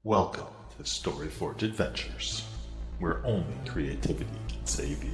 Welcome to StoryForge Adventures, where only creativity can save you.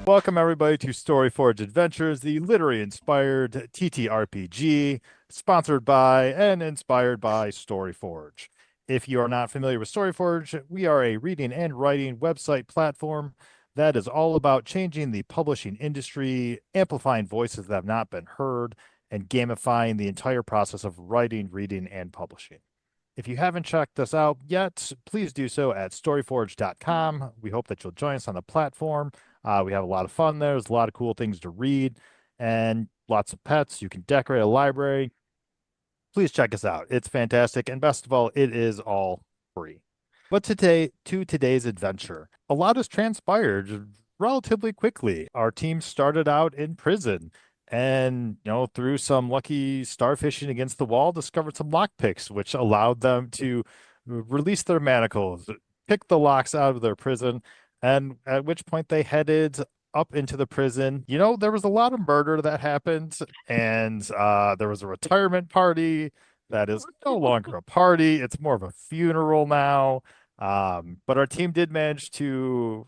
Welcome, everybody, to StoryForge Adventures, the literary inspired TTRPG, sponsored by and inspired by StoryForge. If you are not familiar with StoryForge, we are a reading and writing website platform that is all about changing the publishing industry, amplifying voices that have not been heard, and gamifying the entire process of writing, reading, and publishing. If you haven't checked us out yet, please do so at storyforge.com. We hope that you'll join us on the platform. We have a lot of fun there. There's a lot of cool things to read and lots of pets. You can decorate a library. Please check us out. It's fantastic. And best of all, it is all free. But today's adventure, a lot has transpired relatively quickly. Our team started out in prison and, through some lucky starfishing against the wall, discovered some lockpicks, which allowed them to release their manacles, pick the locks out of their prison, and at which point they headed up into the prison. There was a lot of murder that happened, and there was a retirement party that is no longer a party. It's more of a funeral now. But our team did manage to,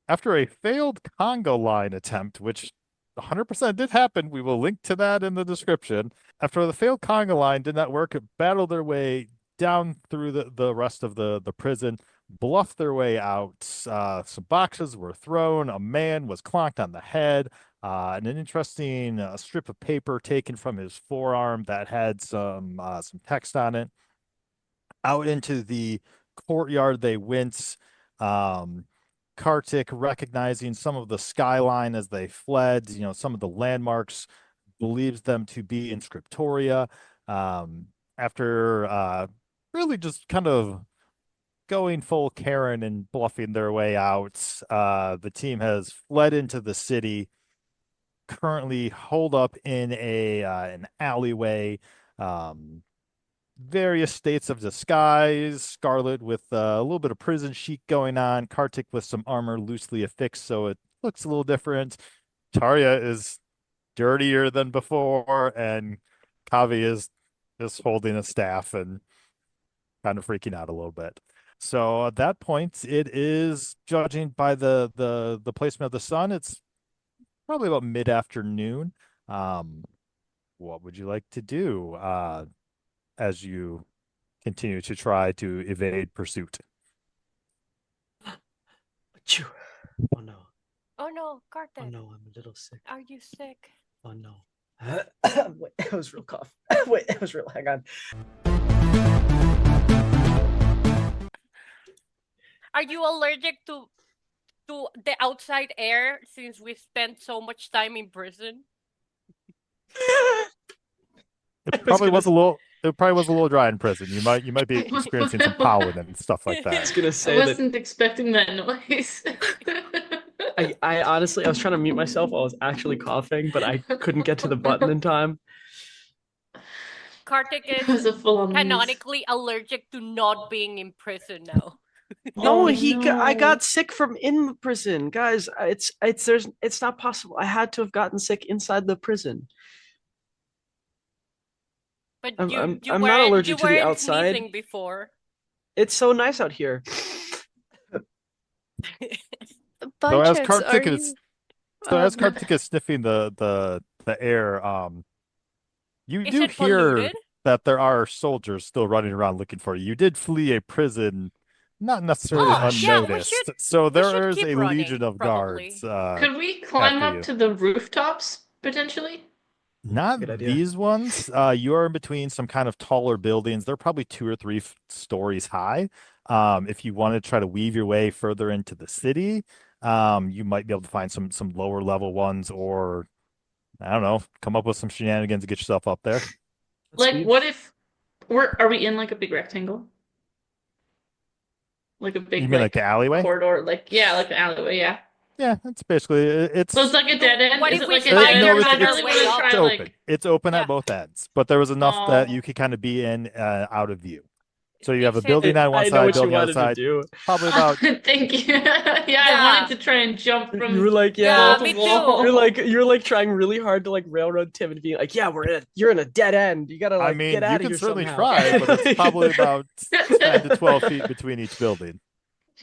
after a failed conga line attempt, which 100% did happen. We will link to that in the description. After the failed conga line did not work, battled their way down through the rest of the prison, bluffed their way out. Some boxes were thrown. A man was clonked on the head. And an interesting strip of paper taken from his forearm that had some text on it. Out into the courtyard they went. Kartik, recognizing some of the skyline as they fled, some of the landmarks, believes them to be in Scriptoria. After really just kind of going full Karen and bluffing their way out, the team has fled into the city, currently holed up in an alleyway. Various states of disguise. Scarlet with a little bit of prison chic going on. Kartik with some armor loosely affixed, so it looks a little different. Tarya is dirtier than before, and Kavi is holding a staff and kind of freaking out a little bit. So at that point, it is, judging by the placement of the sun, it's probably about mid-afternoon. What would you like to do as you continue to try to evade pursuit? Achoo. Oh no. Oh no, Oh Carter. no, I'm a little sick. Are you sick? Oh no. Wait, it was real cough. Wait, it was real. Hang on. Are you allergic to the outside air since we spent so much time in prison? It probably was a little. It probably was a little dry in prison. You might be experiencing some pollen and stuff like I was that. gonna say I wasn't expecting that noise. I honestly I was trying to mute myself while I was actually coughing, but I couldn't get to the button in time. Kartik It was is a full-on canonically allergic to not being in prison now. No, Oh, I no. got sick from in the prison. Guys, it's not possible. I had to have gotten sick inside the prison. But I'm- you I'm- you I'm not weren't allergic you to the weren't outside. sneezing before. It's so nice out here. So as Chance, Kartik are is you? so as Um, Kartik is sniffing the air, you Is do it hear polluted? that there are soldiers still running around looking for you. You did flee a prison, not necessarily Oh, yeah, we unnoticed. should So we there should is keep a legion running, of guards probably. Could we climb after up you. to the rooftops potentially? Not Good idea. these ones. You are in between some kind of taller buildings. They're probably 2 or 3 stories high. If you want to try to weave your way further into the city, you might be able to find some lower level ones, or I don't know, come up with some shenanigans to get yourself up there. Like, what if are we in like a big rectangle? Like a big You mean like the alleyway? corridor? Like, yeah, like an alleyway, yeah. Yeah, it's basically it's. So it's like a dead end. What Is if it we like a Uh, dead spider end? no, I it's really want to up? try it's like. open. It's open Yeah. at both ends, but there was enough that Oh. you could kind of be in out of view. So you Makes have a sense. building on one I know side, what you building on the wanted to side. do. Probably about Thank you. Yeah, I Yeah. wanted to try and jump from You were like, Yeah, yeah. wall me to wall. too. You're like trying really hard to like railroad Tim and being like, yeah, you're in a dead end. You gotta I like mean, get you out of can here certainly somehow. try, but it's probably about 10 to 12 feet between each building.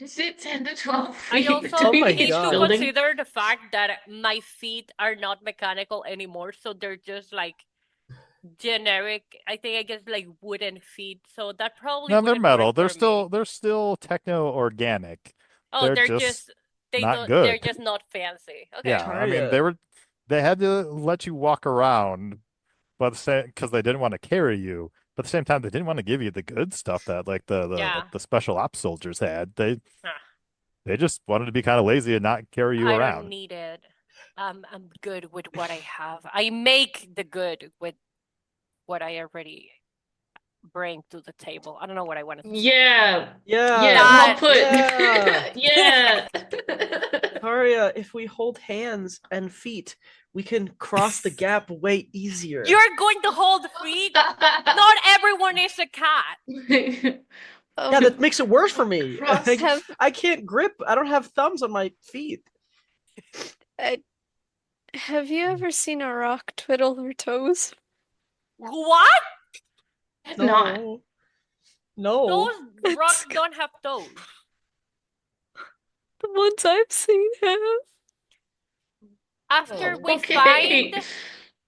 Is it 10 to 12 I feet also Oh my between each need to God. building? consider the fact that my feet are not mechanical anymore, so they're just like generic. I guess like wooden feet. So that probably No, they're wouldn't metal. work for me. They're still techno organic. Oh, They're they're just just they not don't they're good. just not fancy. Okay. Yeah, I mean Taria. they had to let you walk around, but because they didn't want to carry you. But at the same time, they didn't want to give you the good stuff that like Yeah. the special ops soldiers had. Ah, They just wanted to be kind of lazy and not carry you I don't around. need it. I'm good with what I have. I make the good with what I already bring to the table. I don't know what I wanted to say. Yeah. Yeah. Yeah, well put. Yeah. Yeah. Taria, if we hold hands and feet, we can cross the gap way easier. You're going to hold feet? Not everyone is a cat. Yeah, that makes it worse for me. Cross- I can't grip. I don't have thumbs on my feet. Have you ever seen a rock twiddle her toes? What? Not. No. Those rocks don't have toes. The ones I've seen have. After Oh. we Okay.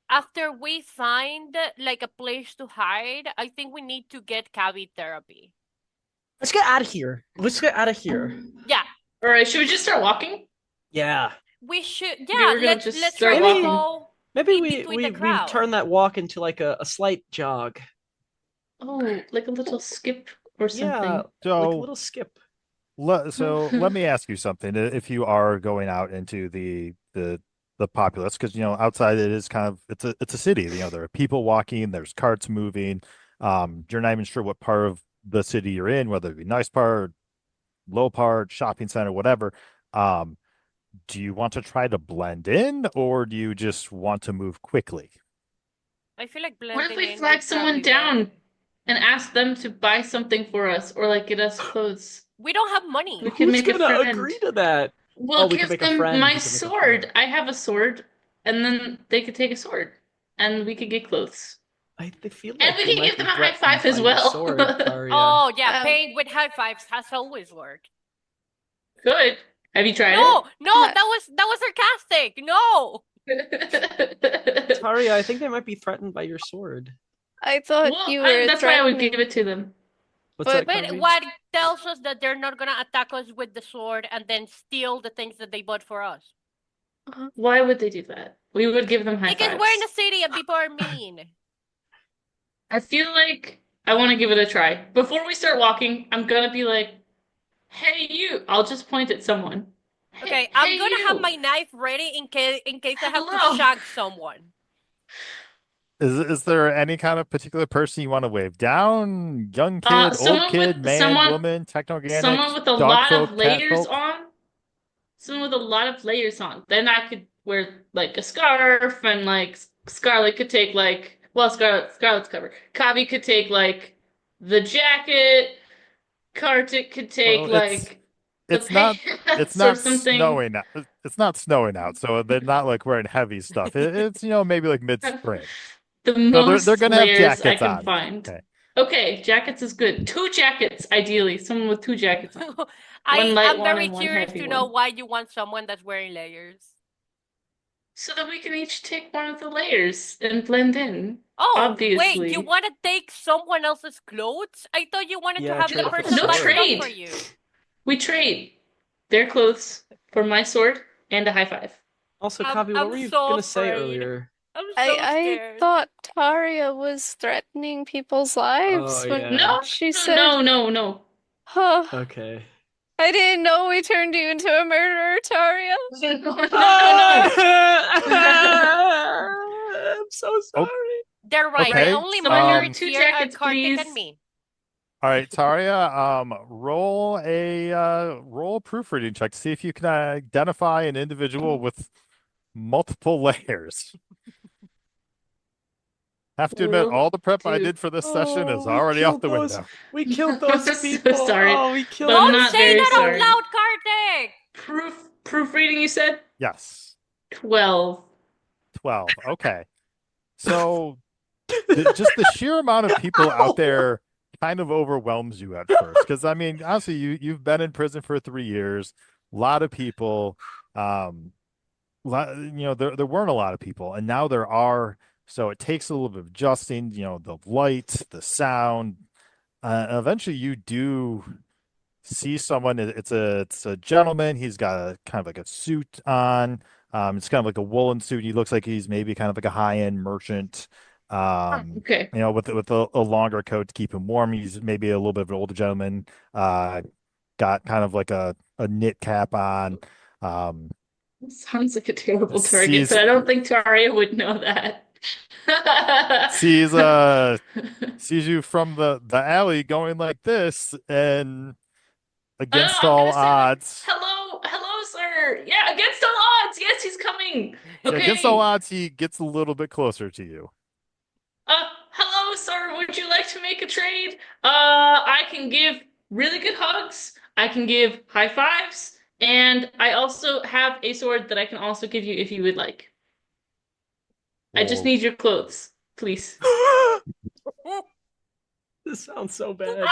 after we find like a place to hide, I think we need to get cabbie therapy. Let's get out of here. Let's get out of here. Yeah, All right, should we just start walking? Yeah. we should. Maybe Yeah, we're gonna just let's start try to walking. go. Maybe In we between the we crowd. turn that walk into like a slight jog. Oh, like a little skip or something. Yeah, like a So little skip. let me ask you something. If you are going out into the populace, because outside it is kind of it's a city. There are people walking, there's carts moving. You're not even sure what part of the city you're in, whether it be nice part, low part, shopping center, whatever. Do you want to try to blend in, or do you just want to move quickly? I feel like blending What if we in flag would someone probably down work. and ask them to buy something for us or like get us clothes? We don't have money. We can Who's make a gonna friend. agree to that? We'll Oh, we can give make a them friend. my We can make a friend. sword. I have a sword, and then they could take a sword, and we could get clothes. I feel And like we they can might give them be a high threatened five as by your well. sword, Taria. Oh yeah, Um, paying with high fives has always worked. Good. Have you tried No, Yeah. that was sarcastic. No. it? Taria, I think they might be threatened by your sword. I thought Well, you were that's why I would threatening. give it to them. What's But- that? But Carvey? what tells us that they're not gonna attack us with the sword and then steal the things that they bought for us? Why would they do that? We would give them high Because fives. we're in the city and people are mean. I feel like I want to give it a try. Before we start walking, I'm gonna be like, "Hey, you!" I'll just point at someone. Okay, Hey, I'm gonna have you. my knife ready in case I have Hello. to shag someone. Is there any kind of particular person you want to wave down? Young kid, old someone kid, with- man, someone- woman, techno-organic, Someone with a dog lot folk, of cat layers folk? on. Someone with a lot of layers on. Then I could wear like a scarf, and like Scarlet could take like, well, Scarlet's covered. Kavi could take like the jacket. Kartik could take Well, it's- like the It's not pants or not something. snowing out. It's not snowing out, so they're not like wearing heavy stuff. It's maybe like mid-spring. The So most they're gonna have layers I jackets can on. find. Okay. Okay, jackets is good. 2 jackets, ideally. Someone with 2 jackets on. One light I'm one very and one curious heavy to know one. why you want someone that's wearing layers. So that we can each take one of the layers and blend in. Oh, wait, Obviously. you want to take someone else's clothes? I thought you wanted to Yeah, have the trade for person no buy stuff trade. for you. We trade their clothes for my sword and a high five. Also, I'm- Kavi, what I'm were you so gonna say afraid. earlier? I'm so I scared. thought Taria was threatening people's lives Oh, when yeah. No, she said, no. "Huh, Okay. I didn't know we turned you into a murderer, Taria." No. I'm so sorry. They're right. Okay, The only someone murderers with 2 here are jackets, Kartik please. and me. All right, Taria, roll a proofreading check to see if you can identify an individual with multiple layers. Have to admit, all the prep I did for this session is we already out killed the those. window. We killed those I'm so people. sorry, Oh, we killed but I'm Don't not say very that sorry. out loud, Karthik! Proofreading, you said? Yes, 12. 12. Okay. So just the sheer amount of people out there kind of overwhelms you at first. Because I mean, honestly, you've been in prison for 3 years, a lot of people, there weren't a lot of people, and now there are. So it takes a little bit of adjusting, the light, the sound. Eventually you do see someone. It's a gentleman. He's got a kind of like a suit on. It's kind of like a woolen suit. He looks like he's maybe kind of like a high-end merchant. Okay. With a longer coat to keep him warm. He's maybe a little bit of an older gentleman. Got kind of like a knit cap on. Sounds like a terrible target, Sees- but I don't think Taria would know that. sees sees you from the alley going like this, and against I'm all gonna say, like, odds, hello, sir. Yeah, against all odds. Yes, he's coming. yeah, Okay. against all odds, he gets a little bit closer to you. Hello, sir. Would you like to make a trade? I can give really good hugs. I can give high fives, and I also have a sword that I can also give you if you would like. I just need your clothes, please. This sounds so bad.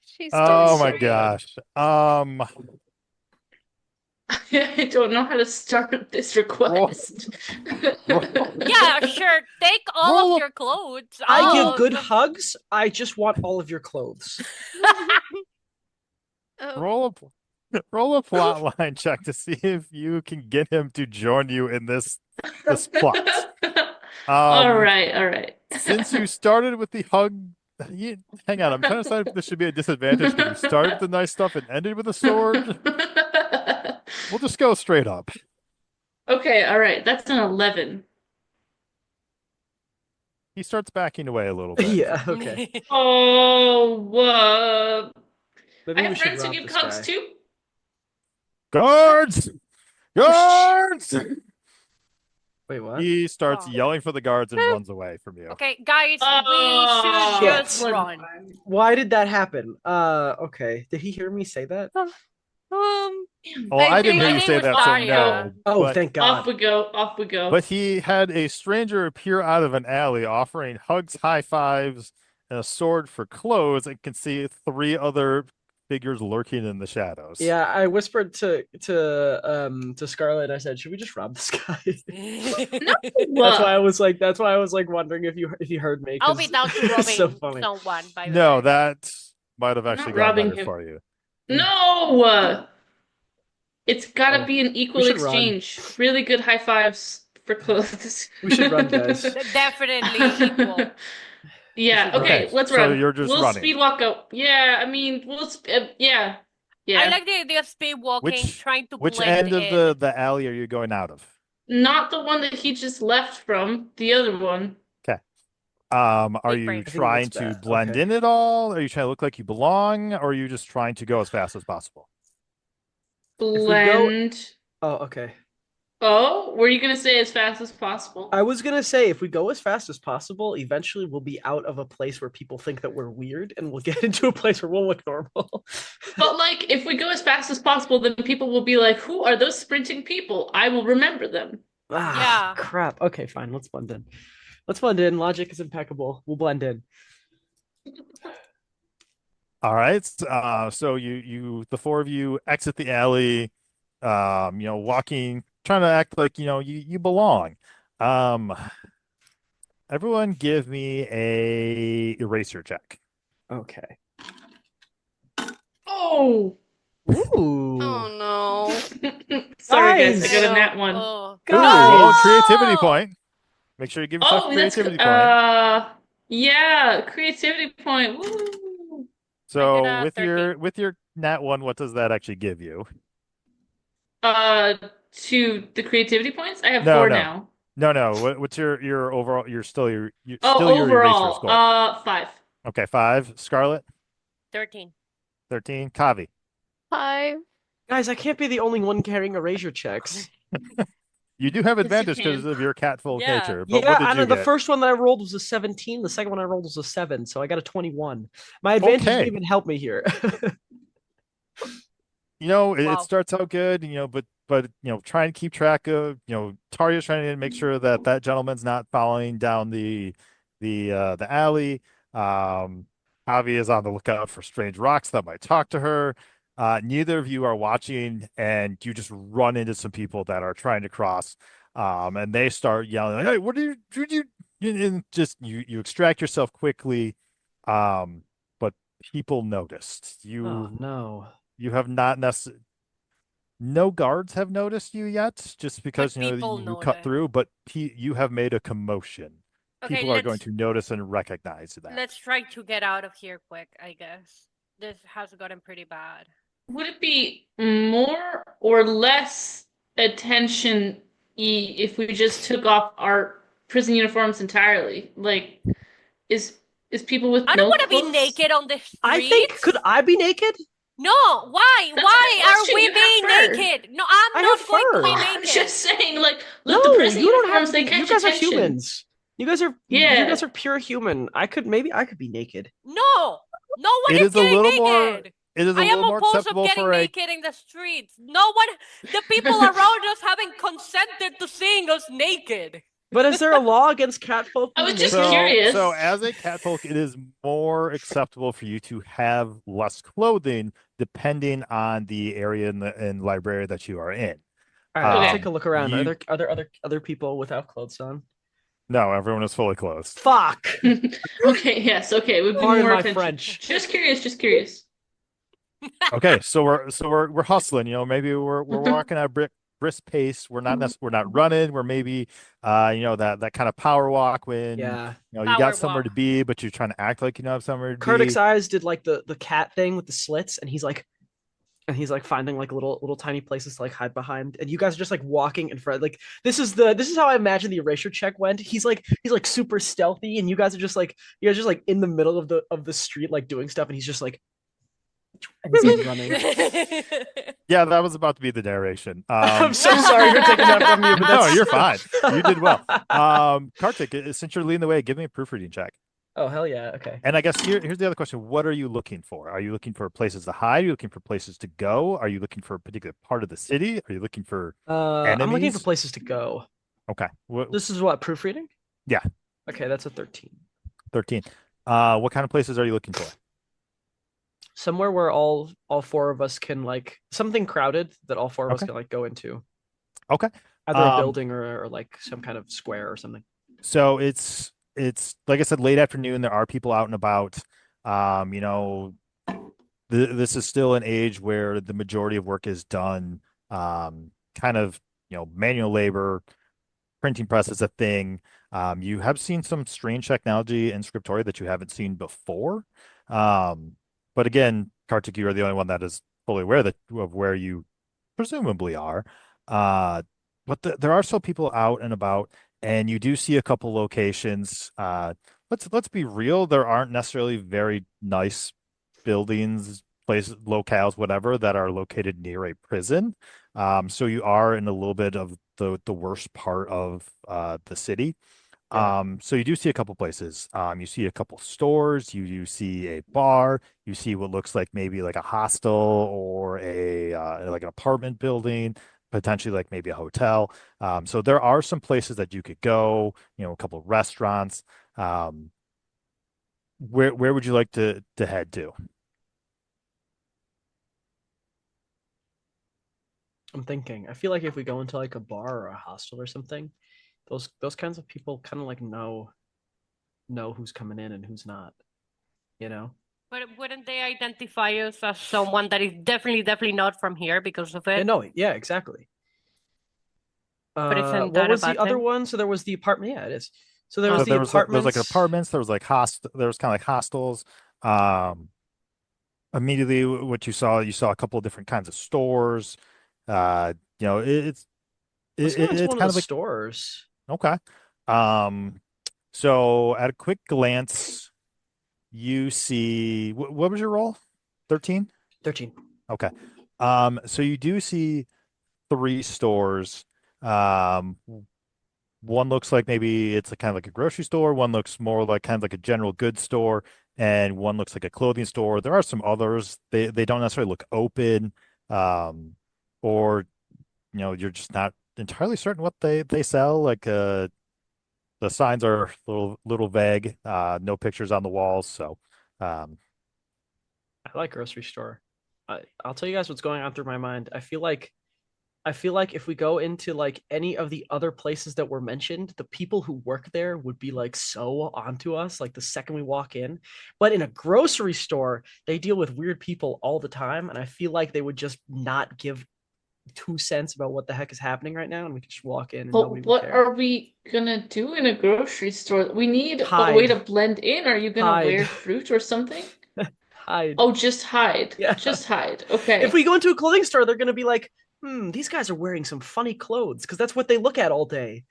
She's Oh doing my so gosh. I don't know how to start this request. Yeah, sure. Take all Roll of a- your clothes. I give off. good hugs. I just want all of your clothes. Oh, Roll a plot line check to see if you can get him to join you in this plot. All right. Since you started with the hug, hang on, I'm trying to decide if this should be a disadvantage because you started with the nice stuff and ended with a sword. We'll just go straight up. Okay, all right. That's an 11. He starts backing away a little bit. Yeah. Okay. Oh, Maybe I we have should friends who rob give this hugs guy. too. Guards! Guards! Wait, what? He starts Oh. yelling for the guards and runs away from you. Okay, guys, Oh, we should shit. just run. Why did that happen? Okay. Did he hear me say that? Well, I didn't hear you think say it was that, so Arya. no. Oh, But, thank Off God. we go. Off we go. but he had a stranger appear out of an alley offering hugs, high fives, and a sword for clothes, and can see 3 other figures lurking in the shadows. Yeah, I whispered to Scarlet. I said, "Should we just rob this guy?" That's why I was like wondering if you heard me. I'll 'cause be down to it's robbing so funny. someone, by the No, way. that might have actually gone robbing better him. for you. No! It's gotta Oh, be an equal we should run. exchange. Really good high fives for clothes. We should run, guys. Definitely equal. Yeah, should okay, run. let's So run. you're just we'll running. speed walk up. Yeah, I mean, yeah. I like the idea of speed walking, trying to Which blend end of in. the alley are you going out of? Not the one that he just left from, the other one. Okay. Are Big you brain. I think trying that's to bad. blend Okay. in at all? Are you trying to look like you belong? Or are you just trying to go as fast as possible? If we go- Blend. Oh, okay. Oh, were you gonna say as fast as possible? I was gonna say if we go as fast as possible, eventually we'll be out of a place where people think that we're weird, and we'll get into a place where we'll look normal. But like, if we go as fast as possible, then people will be like, "Who are those sprinting people?" I will remember them. Ah, Yeah. crap. Okay, fine. Let's blend in. Let's blend in. Logic is impeccable. We'll blend in. All right. So the 4 of you exit the alley, walking, trying to act like, you belong. Everyone give me a eraser check. Okay. Oh. Ooh. oh no. Sorry, guys. Guys. I got a nat one. Oh. Ooh, roll a Guys. creativity point. Make sure you give yourself a Oh, that's creativity good. point. Yeah, creativity point. Woo. So I get a with your nat 1, what does that actually give you? To the creativity points, I have No, 4 no. now. No. What's your overall? You're still your Oh, still your eraser overall, score. 5. Okay, 5. Scarlet, 13. 13. Kavi. 5. Guys, I can't be the only one carrying erasure checks. You do have Yes, you advantage because can. of your catfolk Yeah. nature. But Yeah, what did I you know the get? first one that I rolled was a 17. The second one I rolled was a 7, so I got a 21. My advantage Okay. didn't even help me here. It Wow. starts out good, but try and keep track of, Taria's trying to make sure that that gentleman's not following down the alley. Avi is on the lookout for strange rocks that might talk to her. Neither of you are watching, and you just run into some people that are trying to cross, and they start yelling, like, "Hey, what are you?" And just you extract yourself quickly, but people noticed Oh you. no. You have not necessarily. No guards have noticed you yet, just because But people you cut notice. through. But you have made a commotion. Okay, People are going to notice and recognize that. let's try to get out of here quick, I guess. This has gotten pretty bad. Would it be more or less attention if we just took off our prison uniforms entirely? Like, is people with I don't no want to be clothes? naked on the streets. I think could I be naked? No, why? That's Why a are question. we You have being fur. naked? No, I'm I not have going to be fur. I'm naked. just saying, like, No, look, the prison you don't have uniforms, to they be. catch You guys are attention. humans. You guys are Yeah. pure human. Maybe I could be naked. No, no one It is is a getting little naked. more. It is a I am little more opposed of acceptable getting for a. naked in the streets. No one, the people around us haven't consented to seeing us naked. But is there a law against catfolk I was being just naked? curious. So as a catfolk, it is more acceptable for you to have less clothing depending on the area in Libraria that you are in. All right, let's Okay. take a look around. You- Are there other people without clothes on? No, everyone is fully clothed. Fuck. Okay, yes, okay. Would be Pardon more my attention. French. Just curious, just curious. Okay, so we're hustling. Maybe we're walking at a brisk pace. We're not running. We're maybe that kind of power walk when Yeah. you Power got somewhere to walk. be, but you're trying to act like you have somewhere to Kardic's be. eyes did like the cat thing with the slits, and he's like finding like little tiny places to like hide behind, and you guys are just like walking in front. Like this is how I imagine the erasure check went. He's like super stealthy, and you guys are just like in the middle of the street like doing stuff, and he's just like and he's like running. Yeah, that was about to be the narration. I'm so sorry for taking that from you, but No, that's you're fine. You did well. Kartik, since you're leading the way, give me a proofreading check. Oh hell yeah, okay. And I guess here's the other question. What are you looking for? Are you looking for places to hide? Are you looking for places to go? Are you looking for a particular part of the city? Are you looking for I'm looking for enemies? places to go. Okay. This is what, proofreading? Yeah. Okay, that's a 13. 13. What kind of places are you looking for? Somewhere where all four of us can like something crowded that all four of us Okay. can like go into. Okay. Either a building or like some kind of square or something. So it's like I said, late afternoon. There are people out and about. This is still an age where the majority of work is done kind of manual labor. Printing press is a thing. You have seen some strange technology in Scriptoria that you haven't seen before. But again, Kartik, you are the only one that is fully aware of where you presumably are. But there are still people out and about, and you do see a couple locations. Let's be real. There aren't necessarily very nice buildings, places, locales, whatever, that are located near a prison. So you are in a little bit of the worst part of the city. Yeah. So you do see a couple places. You see a couple stores. You see a bar. You see what looks like maybe like a hostel or a like an apartment building, potentially like maybe a hotel. So there are some places that you could go. A couple of restaurants. Where would you like to head to? I'm thinking. I feel like if we go into like a bar or a hostel or something, those kinds of people kind of like know who's coming in and who's not. You know? But wouldn't they identify us as someone that is definitely not from here because of Yeah, it? no, yeah, exactly. But isn't What that a was the bad other thing? one? So there was the apartment. Yeah, it is. So there Oh. was So the there was like apartments. apartments. There was like there was kind of like hostels. Um, Immediately what you saw a couple of different kinds of stores. It's Let's go into it's one of kind the of like stores. Okay. So at a quick glance, you see what was your roll? 13? 13. Okay. So you do see three stores. Um, one looks like maybe it's a kind of like a grocery store. One looks more like kind of like a general goods store, and one looks like a clothing store. There are some others. They don't necessarily look open, or you're just not entirely certain what they sell. Like the signs are a little vague. No pictures on the walls. So um, I like grocery store. I'll tell you guys what's going on through my mind. I feel like if we go into like any of the other places that were mentioned, the people who work there would be like so onto us, like the second we walk in. But in a grocery store, they deal with weird people all the time, and I feel like they would just not give 2 cents about what the heck is happening right now, and we could just walk in and But nobody would what care. are we gonna do in a grocery store? We need a way Hide. to blend in. Are you gonna Hide. wear fruit or something? Hide. Oh, just hide. Yeah. Just hide. Okay. If we go into a clothing store, they're gonna be like, these guys are wearing some funny clothes, because that's what they look at all day.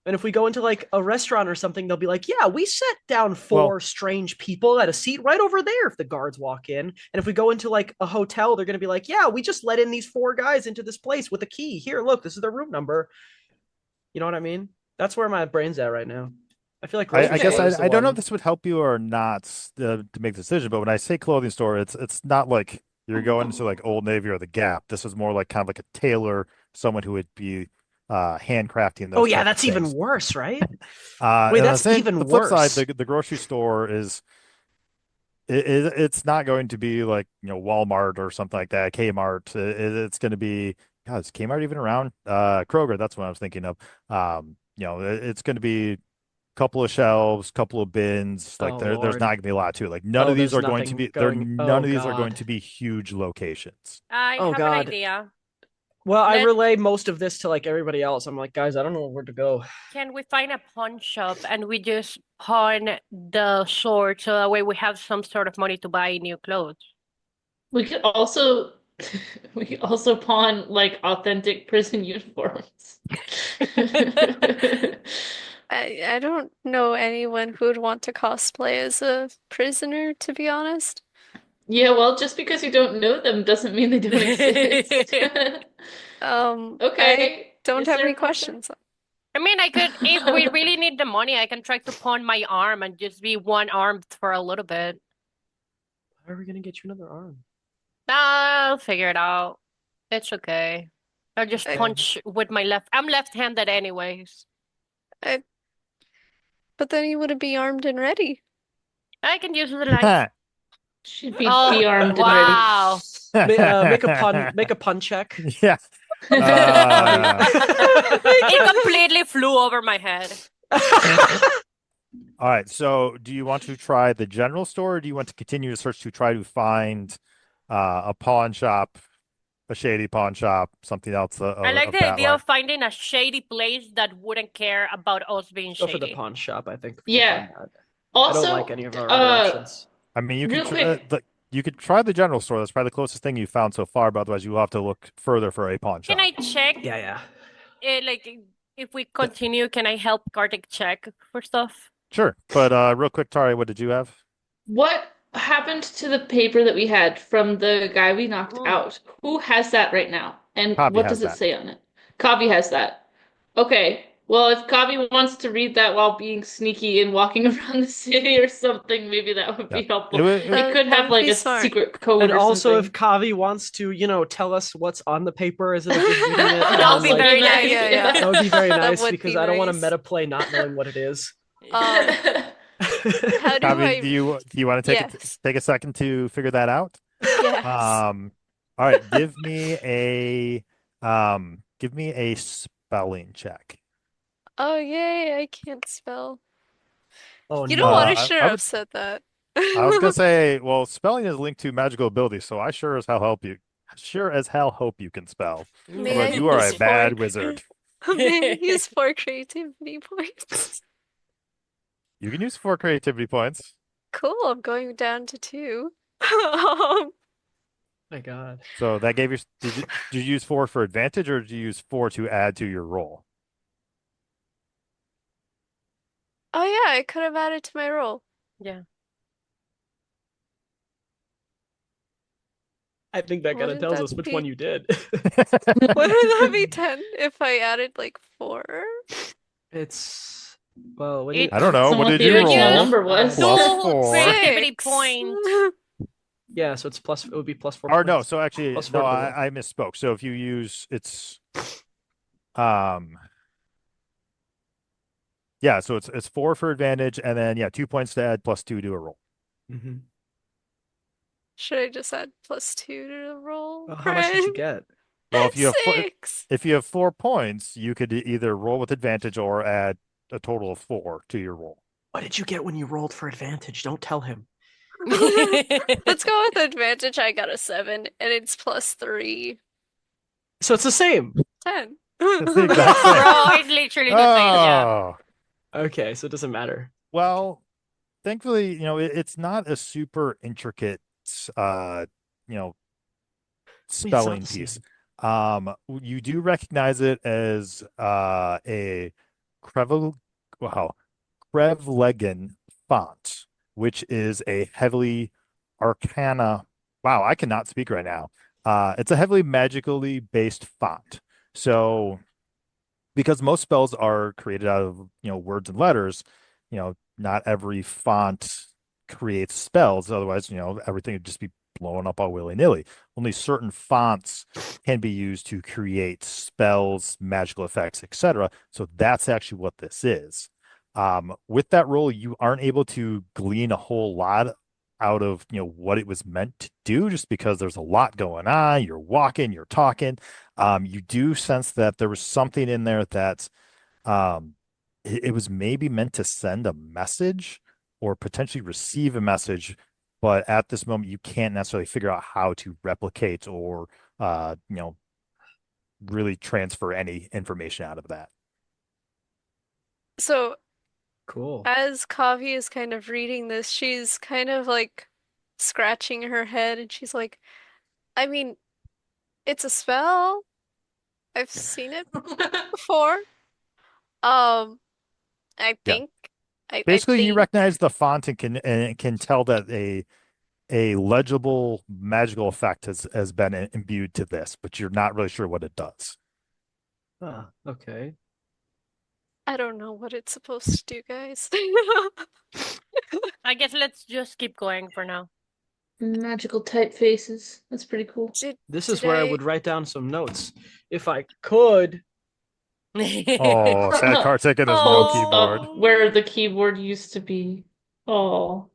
And if we go into like a restaurant or something, they'll be like, yeah, we set down four strange people at a seat right over there if the guards walk in. And if we go into like a hotel, they're going to be like, yeah, we just let in these four guys into this place with a key. Here, look, this is their room number. You know what I mean? That's where my brain's at right now. I feel like I guess grocery store is the I don't know one. if this would help you or not to make the decision, but when I say clothing store, it's not like you're going into like Old Navy or the Gap. This is more like kind of like a tailor, someone who would be handcrafting Oh those yeah, type of that's even things. worse, right? And Wait, on that's even the flip side, worse. the grocery store is it's not going to be like Walmart or something like that, Kmart. It's going to be, God, is Kmart even around? Kroger, that's what I was thinking of. It's going to be couple of shelves, couple of bins. Like Oh there's not Lord. gonna be a lot to it. Like none Oh, of these there's are going to nothing be going. none Oh of these are going God. to be huge locations. I Oh have an God. idea. Well, I Let relay most of this to like everybody else. I'm like, guys, I don't know where to go. Can we find a pawn shop and we just pawn the sword so that way we have some sort of money to buy new clothes? We could also we could also pawn like authentic prison uniforms. I don't know anyone who would want to cosplay as a prisoner, to be honest. Yeah, well, just because you don't know them doesn't mean they don't exist. I Okay. don't Is have there any a question? questions. I mean, I could, if we really need the money, I can try to pawn my arm and just be one-armed for a little bit. How are we gonna get you another arm? I'll figure it out. It's okay. I'll just I- punch with my left. I'm left-handed anyways. But then you wouldn't be armed and ready. I can use the knife. Should be Oh, armed and wow. Make a pun check. Yeah. It completely flew over my head. All right. So, do you want to try the general store, or do you want to continue to search to try to find a pawn shop, a shady pawn shop, something else I like of the that idea line? of finding a shady place that wouldn't care about us being Go for the shady. pawn shop, I think. Yeah. I Also, don't like any of our other options. I mean, real quick. You could try the general store. That's probably the closest thing you found so far, but otherwise you will have to look further for a pawn shop. Can I check? Yeah. Like, if we continue, can I help Kartik check for stuff? Sure. But real quick, Tari, what did you have? What happened to the paper that we had from the guy we knocked Mm. out? Who has that right now? And Kavi what has does it that. say on it? Kavi has that. Okay. Well, if Kavi wants to read that while being sneaky and walking around the city or something, maybe that would be helpful. It We could That have would like be a smart. secret code And or also, something. if Kavi wants to, tell us what's on the paper instead of just reading it, That would be like, very Yeah, nice. yeah, yeah. that would be very That nice would because be I don't want to nice. meta play not knowing what it is. How do Kavi, I? do you want to Yes. take a second to figure that out? Yes. All right, give me a spelling check. Oh, yay, I can't spell. Oh You know what? I no. should have said that. I was gonna say, well, spelling is linked to magical abilities, so I sure as hell hope you can spell. May Otherwise, I you are a use bad four- wizard. May I use 4 creativity points? You can use 4 creativity points. Cool, I'm going down to 2. My God. So that gave you. Did you use 4 for advantage, or did you use 4 to add to your roll? Oh yeah, I could have added to my roll. Yeah. I think that kind of Wouldn't tells that us which be- one you did. Wouldn't that be 10 if I added like 4? It's well, when you It- I don't know. Someone What did theory you what the roll? number was. Plus Dual 4. creativity 6. point. yeah, so it's plus. It would be plus 4 Or no, points. so actually, Plus no, 4 to the roll. I misspoke. So if you use um, yeah, so it's 4 for advantage, and then yeah, 2 points to add plus 2 to a roll. Mm-hmm. Should I just add plus 2 to the roll? Well, how much did you Friend? get? Well, if you have 6. if you have 4 points, you could either roll with advantage or add a total of 4 to your roll. What did you get when you rolled for advantage? Don't tell him. Let's go with advantage. I got a 7, and it's plus 3. So it's the same. 10. It's the exact same. Bro, it's literally the same. Yeah. Oh, Okay, so it doesn't matter. well, thankfully, it's not a super intricate, you know, Wait, it's not spelling the same. piece. You do recognize it as a Crevel, wow, Krevlegen font, which is a heavily arcana. Wow, I cannot speak right now. It's a heavily magically based font. So, because most spells are created out of words and letters, not every font creates spells. Otherwise, everything would just be blown up all willy-nilly. Only certain fonts can be used to create spells, magical effects, etc. So that's actually what this is. With that roll, you aren't able to glean a whole lot out of what it was meant to do, just because there's a lot going on. You're walking, you're talking. You do sense that there was something in there that it was maybe meant to send a message or potentially receive a message, but at this moment you can't necessarily figure out how to replicate or really transfer any information out of that. So, Cool. as Kavi is kind of reading this, she's kind of like scratching her head and she's like, I mean, it's a spell. I've seen it before. Um, I Yeah. think I Basically, you think recognize the font and can tell that a legible magical effect has been imbued to this, but you're not really sure what it does. Ah, okay. I don't know what it's supposed to do, guys. I guess let's just keep going for now. Magical typefaces. That's pretty cool. This is Did where I would write down some notes if I could. Oh, sad card ticket is no Holds keyboard. up where the keyboard used to be. Oh.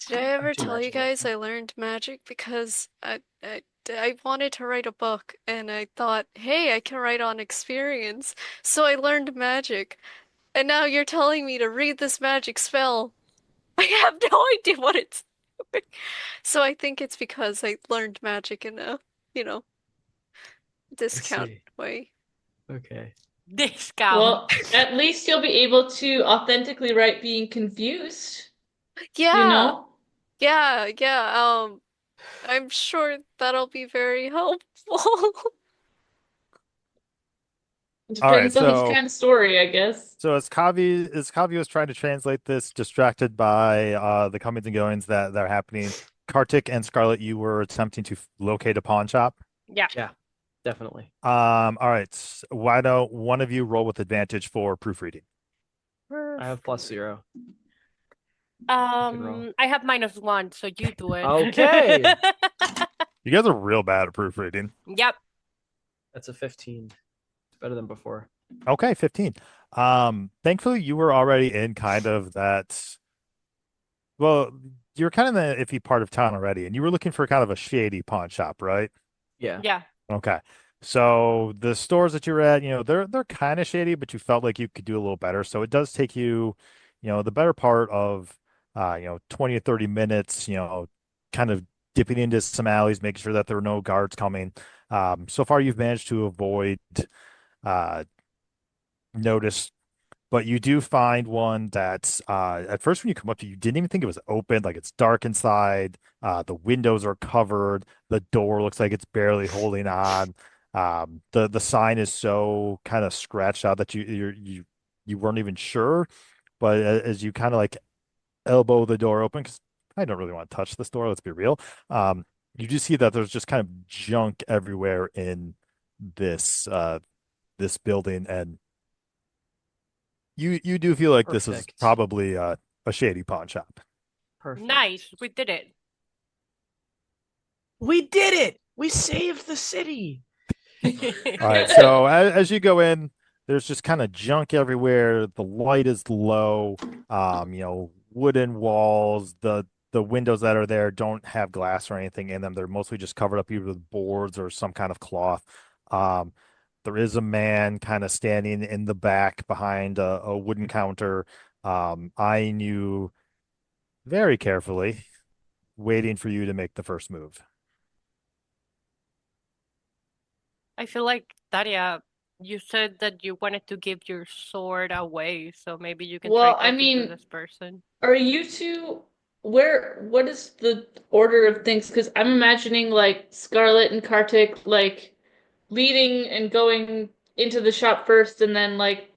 Did I ever too tell you magical. guys I learned magic because I wanted to write a book and I thought, hey, I can write on experience. So I learned magic. And now you're telling me to read this magic spell. I have no idea what it's doing. So I think it's because I learned magic in a, discount see. way. Okay. Discount. Well, at least you'll be able to authentically write being confused. Yeah. You know? Yeah. I'm sure that'll be very helpful. All right, Depends on so- the kind of story, I guess. So as Kavi was trying to translate this, distracted by the comings and goings that are happening, Kartik and Scarlet, you were attempting to locate a pawn shop. Yeah. Definitely. All right. Why don't one of you roll with advantage for proofreading? I have +0. roll. I have -1, so you do it. Okay. You guys are real bad at proofreading. Yep. That's a 15. It's better than before. Okay, 15. Thankfully you were already in kind of that. Well, you're kind of in the iffy part of town already, and you were looking for kind of a shady pawn shop, right? Yeah. Yeah. Okay. So the stores that you're at, they're kind of shady, but you felt like you could do a little better. So it does take you, the better part of 20 to 30 minutes, kind of dipping into some alleys, making sure that there are no guards coming. So far you've managed to avoid notice, but you do find one that's at first when you come up to, you didn't even think it was open. Like, it's dark inside. The windows are covered. The door looks like it's barely holding on. The sign is so kind of scratched out that you weren't even sure. but as you kind of like elbow the door open, because I don't really want to touch this door, let's be real. You do see that there's just kind of junk everywhere in this building, and you do feel like this is Perfect. probably a shady pawn shop. Perfect. Nice, we did it. We did it. We saved the city. All right, so as you go in, there's just kind of junk everywhere. The light is low. Wooden walls. The windows that are there don't have glass or anything in them. They're mostly just covered up either with boards or some kind of cloth. There is a man kind of standing in the back behind a wooden counter, eyeing you very carefully, waiting for you to make the first move. I feel like, Daria, you said that you wanted to give your sword away, so maybe you can Well, try I talking mean, to this person. Are you two what is the order of things? Because I'm imagining like Scarlet and Kartik like leading and going into the shop first, and then like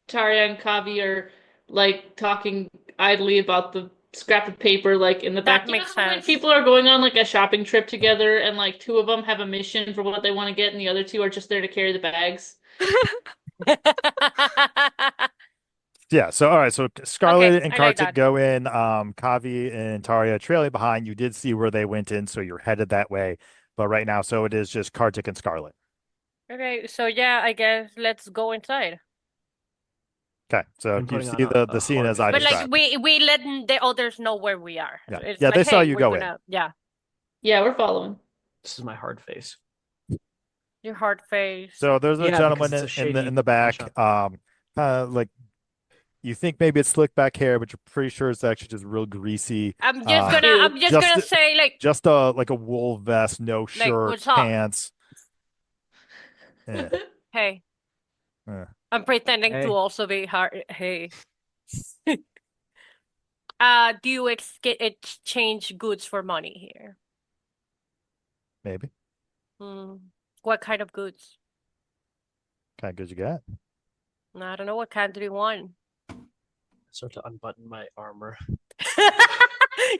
Tarya and Kavi are like talking idly about the scrap of paper like in the back. That makes How, like, sense. people are going on like a shopping trip together, and like two of them have a mission for what they want to get, and the other two are just there to carry the bags. Yeah, so all right, so Scarlet and I like Kartik that. go in, Kavi and Taria trailing behind. You did see where they went in, so you're headed that way. But right now, so it is just Kartik and Scarlet. Okay, so yeah, I guess let's go inside. Okay, so I'm you putting see on a the scene hard as I But like described. we let the others know where we are. Yeah. It's Yeah, like, they saw hey, you we're go in. gonna, yeah, Yeah, we're following. This is my hard face. your hard face. So there's a Yeah, gentleman because it's a in the shady pawn back. shop. Like you think maybe it's slick back hair, but you're pretty sure it's actually just real greasy. I'm just Uh, gonna Ew. I'm just just gonna say like just a like a wool vest, no shirt, what's up? pants. Yeah. Hey, Yeah. I'm pretending Hey. to also be hard. Hey. Do you exchange goods for money here? Maybe. What kind of goods? Kind of good you got. I don't know, what kind do you want? Start to unbutton my armor.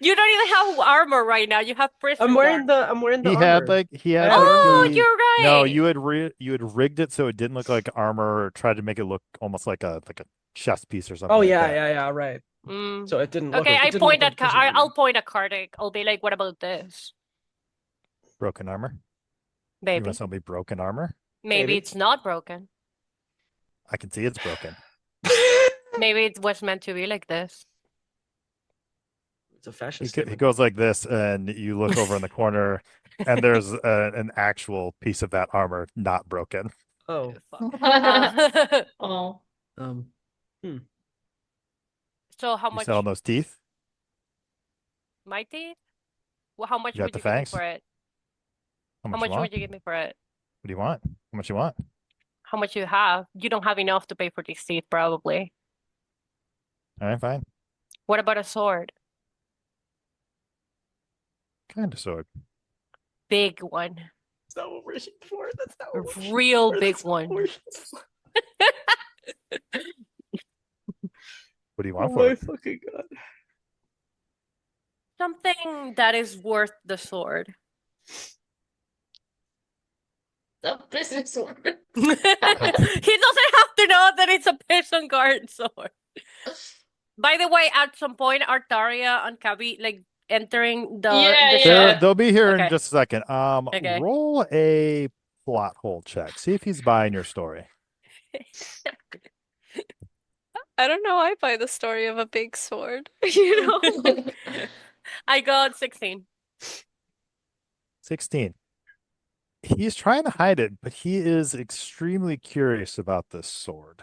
You don't even have armor right now. You have prison I'm wearing guard. the He armor. had Oh, like the you're right. no, you had rigged it so it didn't look like armor, or tried to make it look almost like a chest piece or something. Oh like yeah, that. yeah, right. Mm. So it didn't look Okay, like, I it didn't point look at like prison I'll armor. point at Kartik. I'll be like, what about this? Broken armor. You Maybe. want somebody broken armor? Maybe Maybe. it's not broken. I can see it's broken. Maybe it was meant to be like this. It's a fashion He statement. goes like this, and you look over in the corner, and there's an actual piece of that armor not broken. Oh. Oh. So how You much? selling those teeth? My teeth? Well, how much You got would the you give me fangs? for it? How How much much you want? would you give me for it? What do you want? How much you want? How much you have? You don't have enough to pay for these teeth, probably. All right, fine. What about a sword? Kind of sword. Big one. That's not what we're shooting for. That's not A what we're shooting real for. big That's not one. what we're shooting for. What do you want Oh for my it? fucking god. Something that is worth the sword. The business one. He doesn't have to know that it's a prison guard sword. By the way, at some point, are Taria and Kavi like entering the Yeah. shop? They'll be here in Okay. just a second. Okay. Roll a plot hole check. See if he's buying your story. I don't know. I buy the story of a big sword. You know? I got 16. 16. He's trying to hide it, but he is extremely curious about this sword.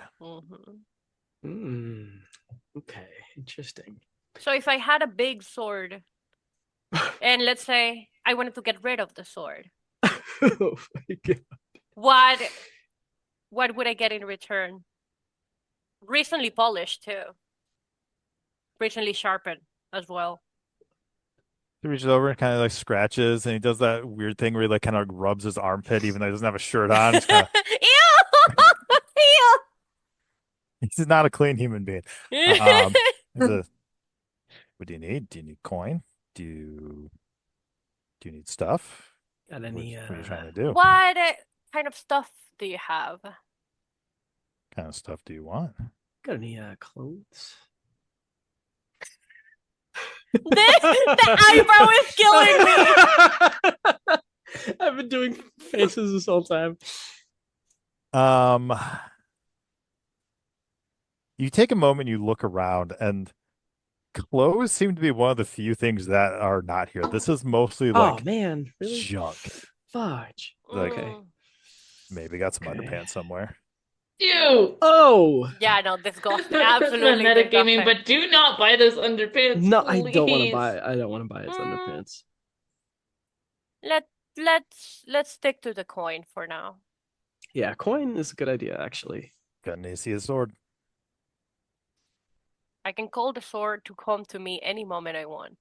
Okay, interesting. So if I had a big sword, and let's say I wanted to get rid of the sword, Oh my god. what would I get in return? Recently polished too. Recently sharpened as well. He reaches over and kind of like scratches, and he does that weird thing where he like kind of rubs his armpit, even though he doesn't have a shirt on. Just kinda... Ew! Ew! He's not a clean human being. Um, what do you need? Do you need coin? Do you need stuff? Got What, any what are you trying to do? What kind of stuff do you have? Kind of stuff do you want? got any clothes? The eyebrow is killing me. I've been doing faces this whole time. You take a moment, you look around, and clothes seem to be one of the few things that are not here. This is mostly Oh like man, really? junk. Fudge. Like, Okay. maybe got some Okay. underpants somewhere. Ew. Oh Yeah, no, disgusting. That's my Absolutely metagaming, disgusting. but do not buy those underpants. no, I don't want to please. buy. I don't want to buy his Mm. underpants. Let's stick to the coin for now. Yeah, coin is a good idea actually. Got an AC sword. I can call the sword to come to me any moment I want.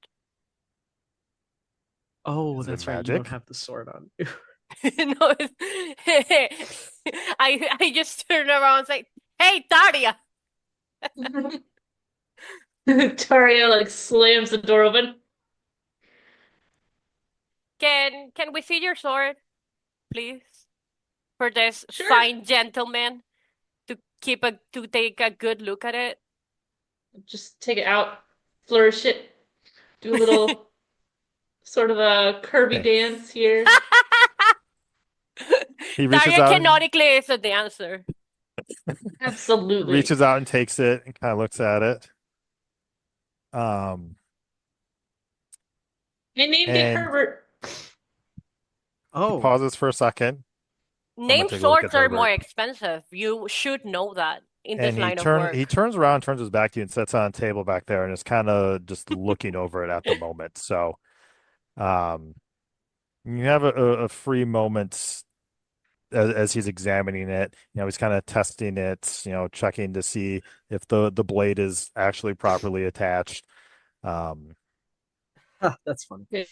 Oh, Is it that's right. You don't magic? have the sword on. No, I just turn around and say, "Hey, Daria!" Taria like slams the door open. Can we see your sword, please, for this Sure. fine gentleman to take a good look at it? Just take it out, flourish it, do a little sort of a Kirby Hey. dance here. He reaches Daria out, canonically is a dancer. Absolutely. reaches out and takes it and kind of looks at it. Um, I named it And- Herbert. he Oh, pauses for a second, Name take a look at swords are more Herbert. expensive. You should know that in this and line of work. he turns around, turns his back to you, and sits on a table back there, and is kind of just looking over it at the moment. So, you have a free moment as he's examining it. He's kind of testing it, checking to see if the blade is actually properly attached. that's funny. Okay.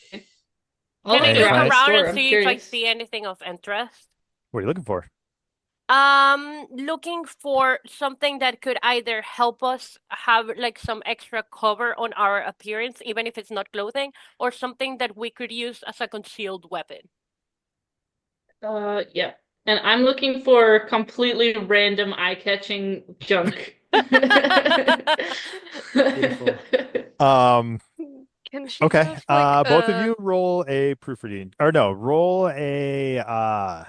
I'll Can I And look look if around the around store. and I'm see if I curious. see anything of interest? What are you looking for? Looking for something that could either help us have like some extra cover on our appearance, even if it's not clothing, or something that we could use as a concealed weapon. Yeah. And I'm looking for completely random eye-catching junk. Beautiful. Can she Okay. have like Both of you roll a proofreading, or no, roll a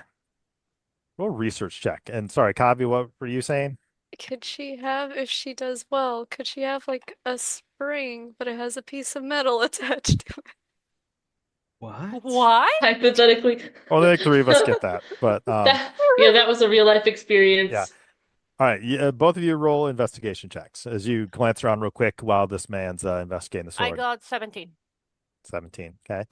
research check. And sorry, Kavi, what were you saying? could she have, if she does well, could she have like a spring, but it has a piece of metal attached to it? What? What? Hypothetically. Only like three of us get that, but that was a real life experience. Yeah. All right, both of you roll investigation checks as you glance around real quick while this man's investigating the I sword. got 17. 17. Okay.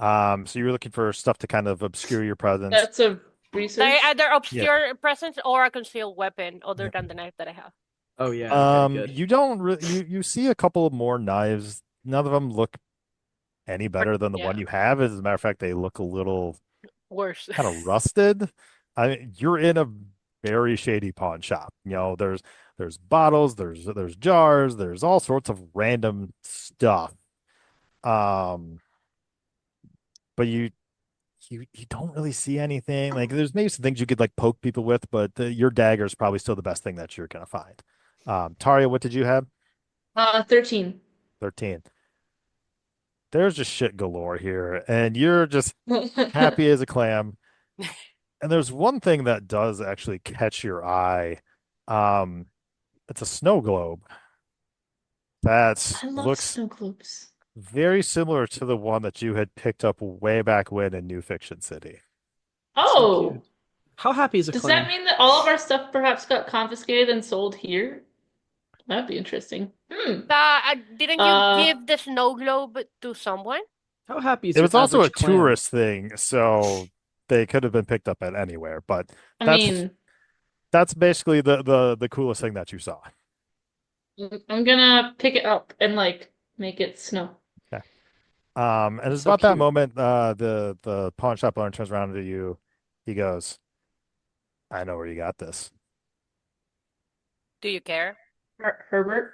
So you're looking for stuff to kind of obscure your presence. That's a research. They either obscure presence or a concealed weapon other Yep. than the knife that I have. Oh yeah. Okay, good. You don't really you see a couple of more knives. None of them look any better than the one you have. As a matter of fact, they look a little Worse. kind of rusted. You're in a very shady pawn shop. There's bottles, there's jars, there's all sorts of random stuff. But you don't really see anything. Like there's maybe some things you could like poke people with, but your dagger is probably still the best thing that you're gonna find. Taria, what did you have? 13. 13. There's just shit galore here, and you're just happy as a clam. And there's one thing that does actually catch your eye. It's a snow globe that I love looks snow globes. very similar to the one that you had picked up way back when in New Fiction City. Oh, cute. How happy is a does clam? that mean that all of our stuff perhaps got confiscated and sold here? That'd be interesting. Didn't you give the snow globe to someone? How happy is It your was also a average clam? tourist thing, so they could have been picked up at anywhere. But I that's mean, that's basically the coolest thing that you saw. I'm gonna pick it up and like make it snow. Okay. And it's So about that cute. moment, the pawn shop owner turns around to you. He goes, "I know where you got this." Do you care? Herbert.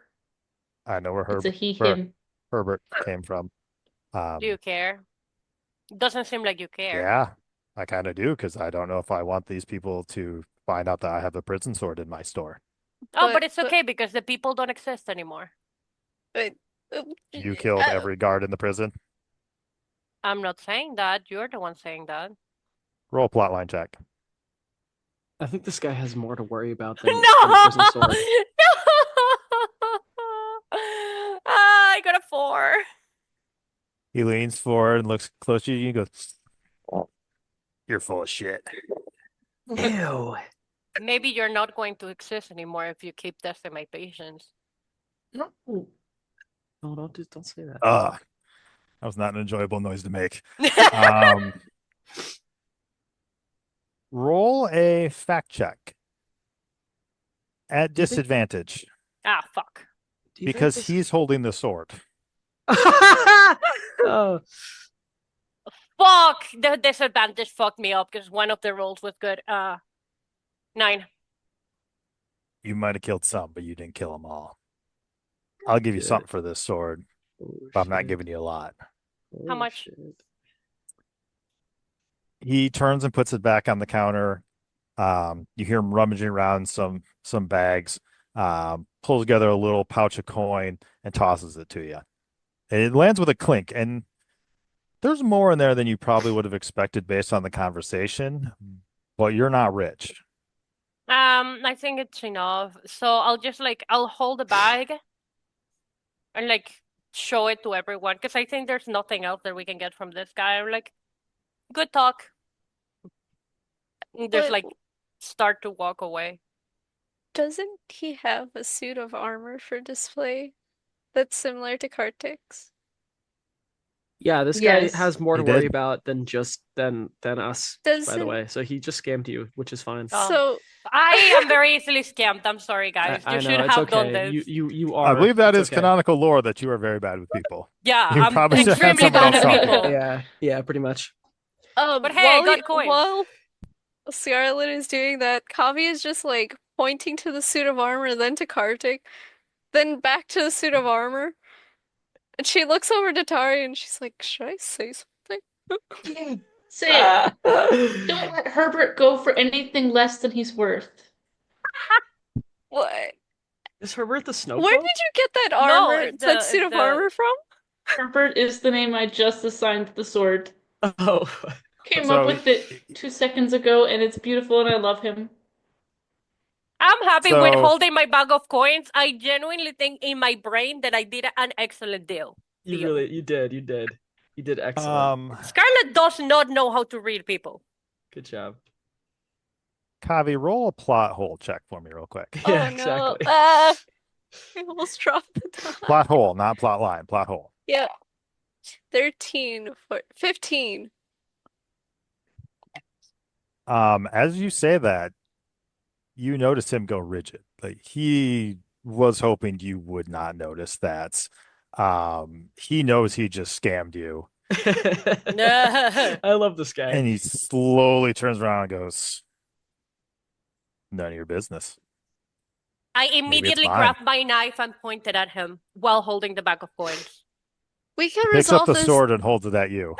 I know It's a he, where him. Herbert came from. Do you care? Doesn't seem like you care. Yeah, I kind of do because I don't know if I want these people to find out that I have a prison sword in my store. Oh, but But it's okay because the people don't exist anymore. but uh, You killed uh, every guard in the prison. I'm not saying that. You're the one saying that. Roll plotline check. I think this guy has more to worry about No! than the prison sword. No! Ah, I got a 4. He leans forward and looks close to you and goes, "Oh, you're full of shit." Ew. Maybe you're not going to exist anymore if you keep testing my patience. No. No, don't say that. Ugh. That was not an enjoyable noise to make. Um, roll a fact check at Do you think- disadvantage Ah, fuck. Do you think because this- he's holding the sword. Oh, Fuck! The disadvantage fucked me up because one of the rolls was good. 9. You might have killed some, but you didn't kill them all. I'll give you Good. something for this sword, oh, but I'm not shit. giving you a lot. How Oh, much? shit. He turns and puts it back on the counter. You hear him rummaging around some bags, pulls together a little pouch of coin and tosses it to you. And it lands with a clink, and there's more in there than you probably would have expected based on the conversation, but you're not rich. I think it's enough. So I'll hold the bag and show it to everyone because I think there's nothing else that we can get from this guy. I'm like, good talk. And There's but start to walk away. doesn't he have a suit of armor for display that's similar to Kartik's? Yeah, this guy Yes. has more He to worry did. about than us, by the Doesn't way. So he just scammed you, which is fine. Oh. so I am very easily scammed. I'm sorry, guys. I You know should it's have done okay. this. You I are. believe that It's is okay. canonical lore that you are very bad with people. Yeah, You I'm probably should have extremely someone bad else with talk. people. Yeah, pretty much. But hey, I got coins. while Scarlet is doing that, Kavi is just like pointing to the suit of armor, then to Kartik, then back to the suit of armor. And she looks over to Tari and she's like, should I say something? Say it. Don't let Herbert go for anything less than he's worth. What? Is Herbert the snowflake? Where did you get that No, armor, it's that the- suit it's of the- armor from? Herbert is the name I just assigned the sword. Oh, Came So- up with it 2 seconds ago, and it's beautiful, and I love him. I'm happy with So- holding my bag of coins. I genuinely think in my brain that I did an excellent deal. you did excellent. Scarlet does not know how to read people. Good job. Kavi, roll a plot hole check for me real quick. Yeah, Oh no. exactly. I almost dropped the die. Plot hole, not plot line, plot hole. Yeah. 15. As you say that, you notice him go rigid. Like he was hoping you would not notice that. He knows he just scammed you, I love this guy. and he slowly turns around and goes, "None of your business." I immediately mine. grabbed my knife and pointed at him while holding the bag of coins. We can Picks up resolve the this. sword and holds it at you.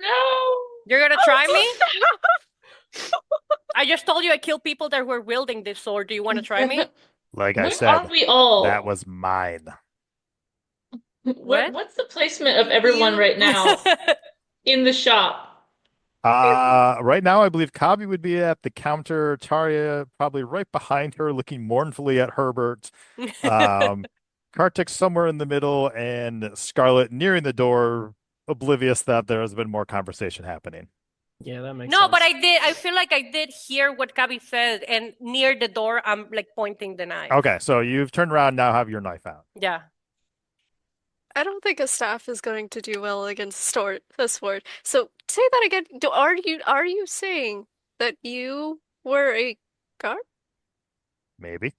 No! You're gonna try me? I just told you I killed people that were wielding this sword. Do you want to try me? Like I What said, are we all? that was mine. What? What's the placement of everyone right now in the shop? Right now, I believe Kabi would be at the counter, Taria probably right behind her, looking mournfully at Herbert. Kartik somewhere in the middle, and Scarlet nearing the door, oblivious that there has been more conversation happening. Yeah, that makes No, sense. but I feel like I did hear what Gabi said, and near the door, I'm pointing the knife. Okay, so you've turned around, now have your knife out. Yeah. I don't think a staff is going to do well against a sword. So say that again. Are you saying that you were a guard? Maybe.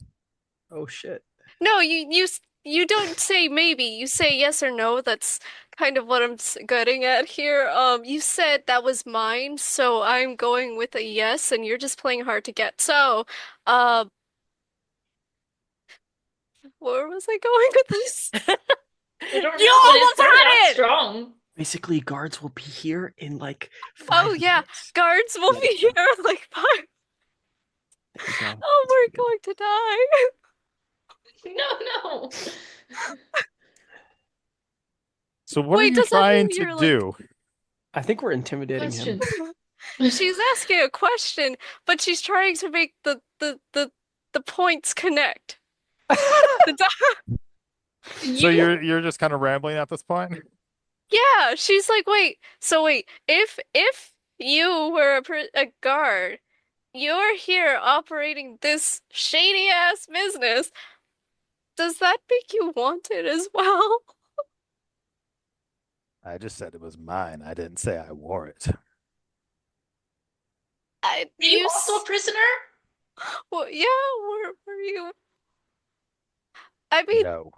Oh shit. No, you don't say maybe. You say yes or no. That's kind of what I'm getting at here. You said that was mine, so I'm going with a yes, and you're just playing hard to get. So, Where was I going with this? I don't know, You but almost it's not had that it! strong. Basically, guards will be here in like Oh 5 yeah, minutes. guards will There be you here go. in like 5. There you go. Oh, That's we're pretty going to die. No. So what are Wait, you does that trying mean to you're, like- do? I think we're intimidating him. Question. She's asking a question, but she's trying to make the points connect. The di- So you're just kind of rambling at this point? Yeah, she's like, wait, if you were a guard, you're here operating this shady ass business, does that make you wanted as well? I just said it was mine. I didn't say I wore it. I, Are you s- also a prisoner? Well, yeah, were you? I mean, No.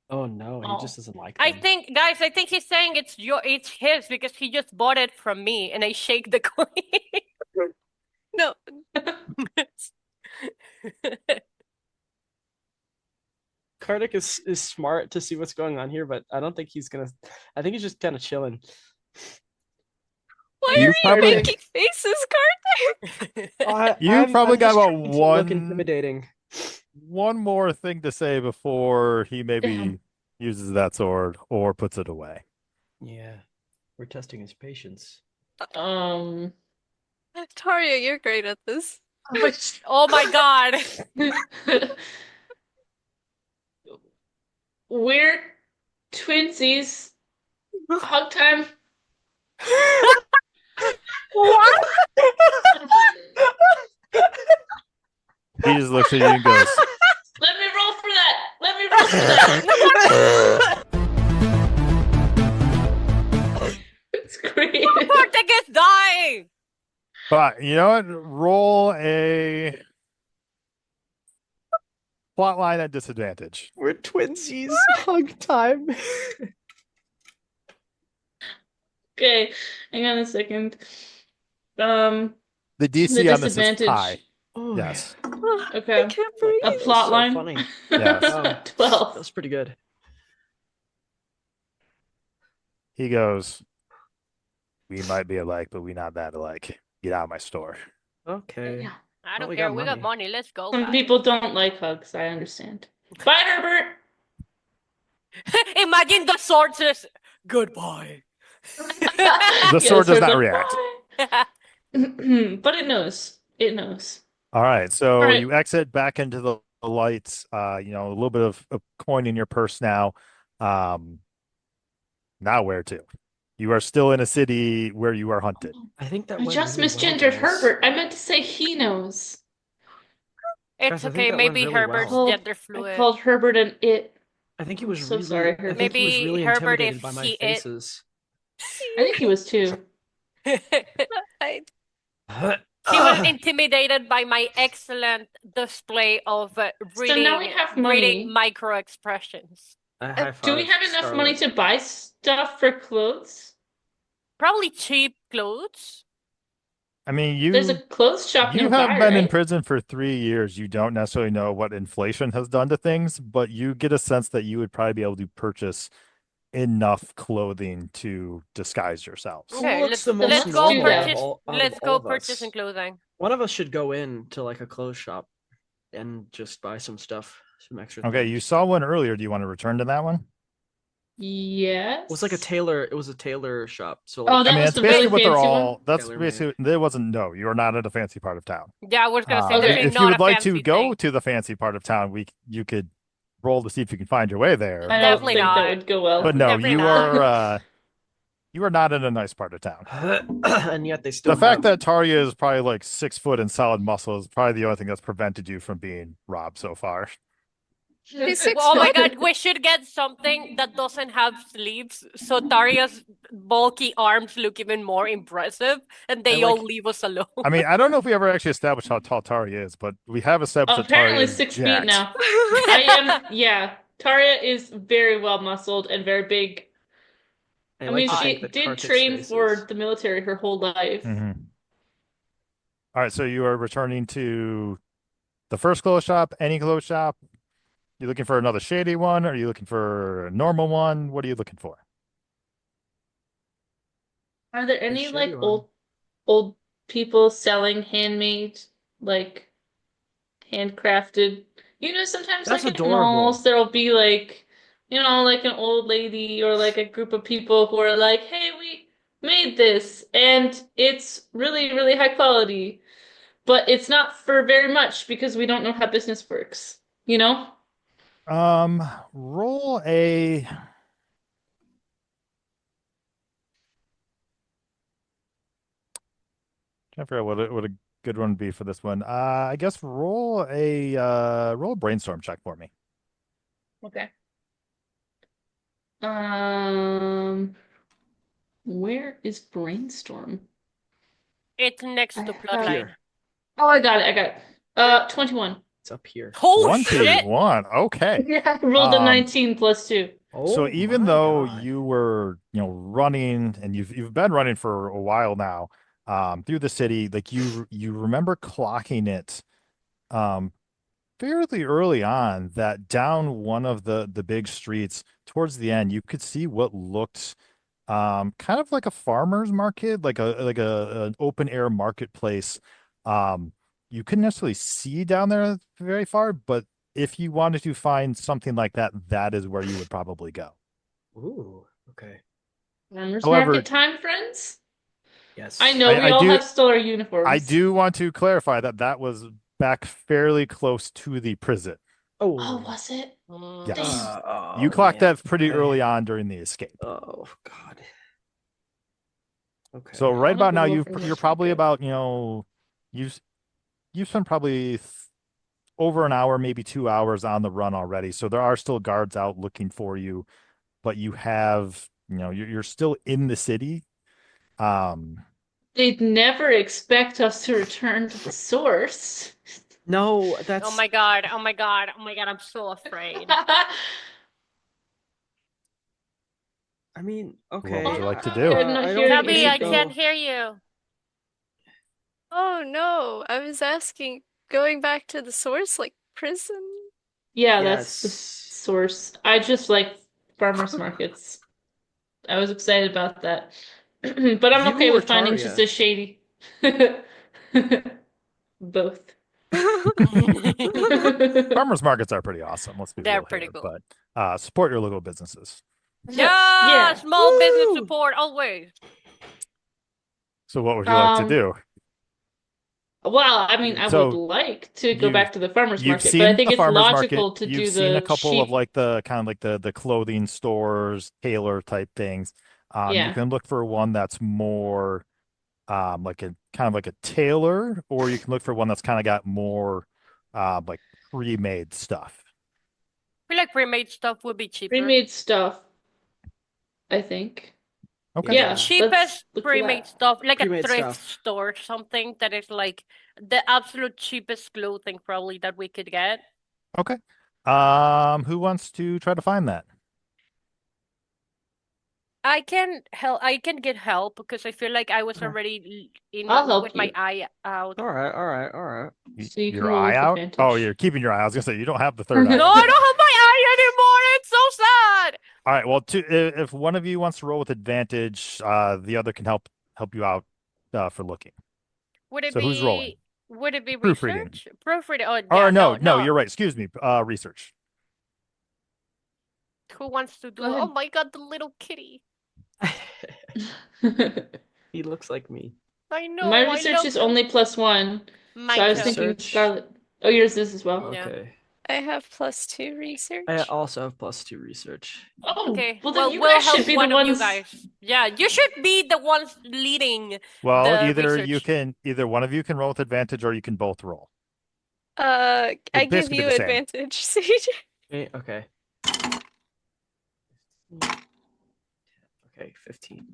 Oh no, he Oh. just doesn't like I them. think, guys, I think he's saying it's his because he just bought it from me and I shake the coin. no, Kardik is smart to see what's going on here, but I don't think he's gonna. I think he's just kind of chilling. why You are you probably- making faces, Karthik? You probably got just about trying to look one- intimidating. One more thing to say before he maybe Damn. uses that sword or puts it away. Yeah, we're testing his patience. Um. Taria, you're great at this. Oh my god. We're twinsies. Hug time. He just looks at you and goes, Let me roll for that. Let me roll for that. It's great. Kartik is dying. but you know what? Roll a plot line at disadvantage. We're twinsies. Hug time. Okay, hang on a second. The The DC on this is disadvantage. high. Oh, Yes. Okay. I can't breathe. A plot so line. funny. Yes. Wow. 12. That's pretty good. He goes, we might be alike, but we not that alike. Get out of my store. Okay. Yeah. I Well, don't we care. got We got money. money. Let's go, Some guys. people don't like hugs. I understand. Bye, Herbert. Imagine the sword says goodbye. The sword does not react. Bye. But it knows. It knows. All right. So right. you exit back into the lights. A little bit of a coin in your purse now. Now where to? You are still in a city where you are hunted. I think that I went just really well, misgendered guys. Herbert. I meant to say he knows. It's Guys, I think okay. that went Maybe really Herbert's well. gender I fluid. called Herbert an it. I think he I'm was so really. sorry, I Herbert. think he was Maybe really Herbert intimidated is by my he it. faces. I think he was too. I, He was intimidated by my excellent display of reading, now we have reading money. micro expressions. Do we have enough money to buy stuff for clothes? Probably cheap clothes. I mean, There's a clothes shop you nearby, have been in right? prison for 3 years. You don't necessarily know what inflation has done to things, but you get a sense that you would probably be able to purchase enough clothing to disguise yourselves. Who Okay, looks let's the most let's go normal out of purchase. out of Let's all go of us? purchasing clothing. One of us should go in to like a clothes shop and just buy some stuff, some extra. Okay, things. you saw one earlier. Do you want to return to that one? Yes. It was like a tailor. It was a tailor shop. So Oh, like, that I mean, was it's the really basically what they're fancy one? all. That's Tailor-made. basically. There wasn't. No, you are not at a fancy part of town. Yeah, I was gonna say Okay. definitely If you not would a like to fancy go thing. to the fancy part of town, you could roll to see if you can find your way there. I don't Definitely think not. that would go well. But no, Definitely you not. are not in a nice part of town. and yet they still. The fact have- that Taria is probably like 6 foot and solid muscle is probably the only thing that's prevented you from being robbed so far. He's 6 Oh my foot. god, we should get something that doesn't have sleeves, so Taria's bulky arms look even more impressive, and they And, all like- leave us alone. I mean, I don't know if we ever actually established how tall Taria is, but we have established that Taria Apparently is 6 feet jacked. now. I am, yeah. Taria is very well muscled and very big. I like mean, to she think that did Kartik's train face for is- the military her whole life. Mhm. All right, so you are returning to the first clothes shop, any clothes shop. You looking for another shady one? Or are you looking for a normal one? What are you looking for? Are there The any shitty like one. old people selling handmade, like handcrafted? Sometimes That's like in adorable. malls there'll be like, like an old lady or like a group of people who are like, "Hey, we made this and it's really, really high quality, but it's not for very much because we don't know how business works." You know? Roll a. Trying to figure out what a good one would be for this one. I guess roll a brainstorm check for me. Okay. Where is brainstorm? It's next I to have Bloodline. Here. Oh, I got it. 21. It's up here. Oh One, two, shit! one. Okay. Yeah, I rolled a Um, 19 plus 2. So Oh even my though God. you were, running and you've been running for a while now, through the city, like you remember clocking it, um, fairly early on that down one of the big streets towards the end, you could see what looked, kind of like a farmer's market, like a an open air marketplace. Um, you couldn't necessarily see down there very far, but if you wanted to find something like that, that is where you would probably go. Ooh. Okay. Farmers However, market time, friends? Yes. I know we I all do have stellar I uniforms. do want to clarify that that was back fairly close to the prison. Oh, Oh. was it? Yes. Damn. You clocked Man. that pretty Okay. early on during the escape. Oh God. Okay. So I right wanna about now, go over you're this probably market. about, you've you've spent probably over an hour, maybe 2 hours on the run already. So there are still guards out looking for you, but you have, you're still in the city. Um, They'd never expect us to return to the source. No, Oh that's. my god! Oh my god! Oh my god! I'm so afraid. I mean, what okay. would you like to I do? am not I don't hearing think we Chubby, should I anything. can't go. hear you. Oh no, I was asking, going back to the source, like prison? Yeah, that's the Yes. source. I just like farmers markets. I was excited about that. But I'm You okay or with finding just Taria? as shady. Both. Farmers markets are pretty awesome. Let's be They're real pretty here, cool. but support your local businesses. Yeah, Yeah. small business Woo! support always. So what would you like to Um, do? well, I mean, I would So like to go you've back to the farmers you've market, but I seen think the it's farmers market. logical to You've do seen a the couple of sheep. like the kind of like the clothing stores, tailor type things. You Yeah. can look for one that's more like a kind of like a tailor, or you can look for one that's kind of got more like pre-made stuff. I feel like pre-made stuff would be cheaper. Pre-made stuff, I think. Okay. The Yeah, let's cheapest look for pre-made that. stuff, like a Pre-made thrift stuff. store, something that is like the absolute cheapest clothing probably that we could get. Okay. Who wants to try to find that? I can help. I can get help because I feel like I was Okay. already I'll with help my you. eye out. All right. All right. All right. So you can Your roll eye with out? Oh, advantage. you're keeping your eye. I was gonna say you don't have the No, third eye I anymore. don't have my eye anymore. It's so sad. All right. Well, if one of you wants to roll with advantage, the other can help you out for looking. Would it So who's rolling? be? Would it be Proofreading. research? Proofreading. Oh Or yeah, no, no, no, no. you're right. Excuse me. Research. Who wants to do? Go Oh ahead. my god, the little kitty. He looks like me. I know. My I research love is him. only +1, so Mine I was too. thinking Research. Scarlet. Oh, yours is as well. Yeah. Okay. I have +2 research. I also have +2 research. Oh, Okay. well then you we'll guys help should be the one of you ones. guys. Yeah, you should be the ones leading Well, the research. either one of you can roll with advantage, or you can both roll. I It'd give basically be you the same. advantage, CJ. Okay. Okay, 15.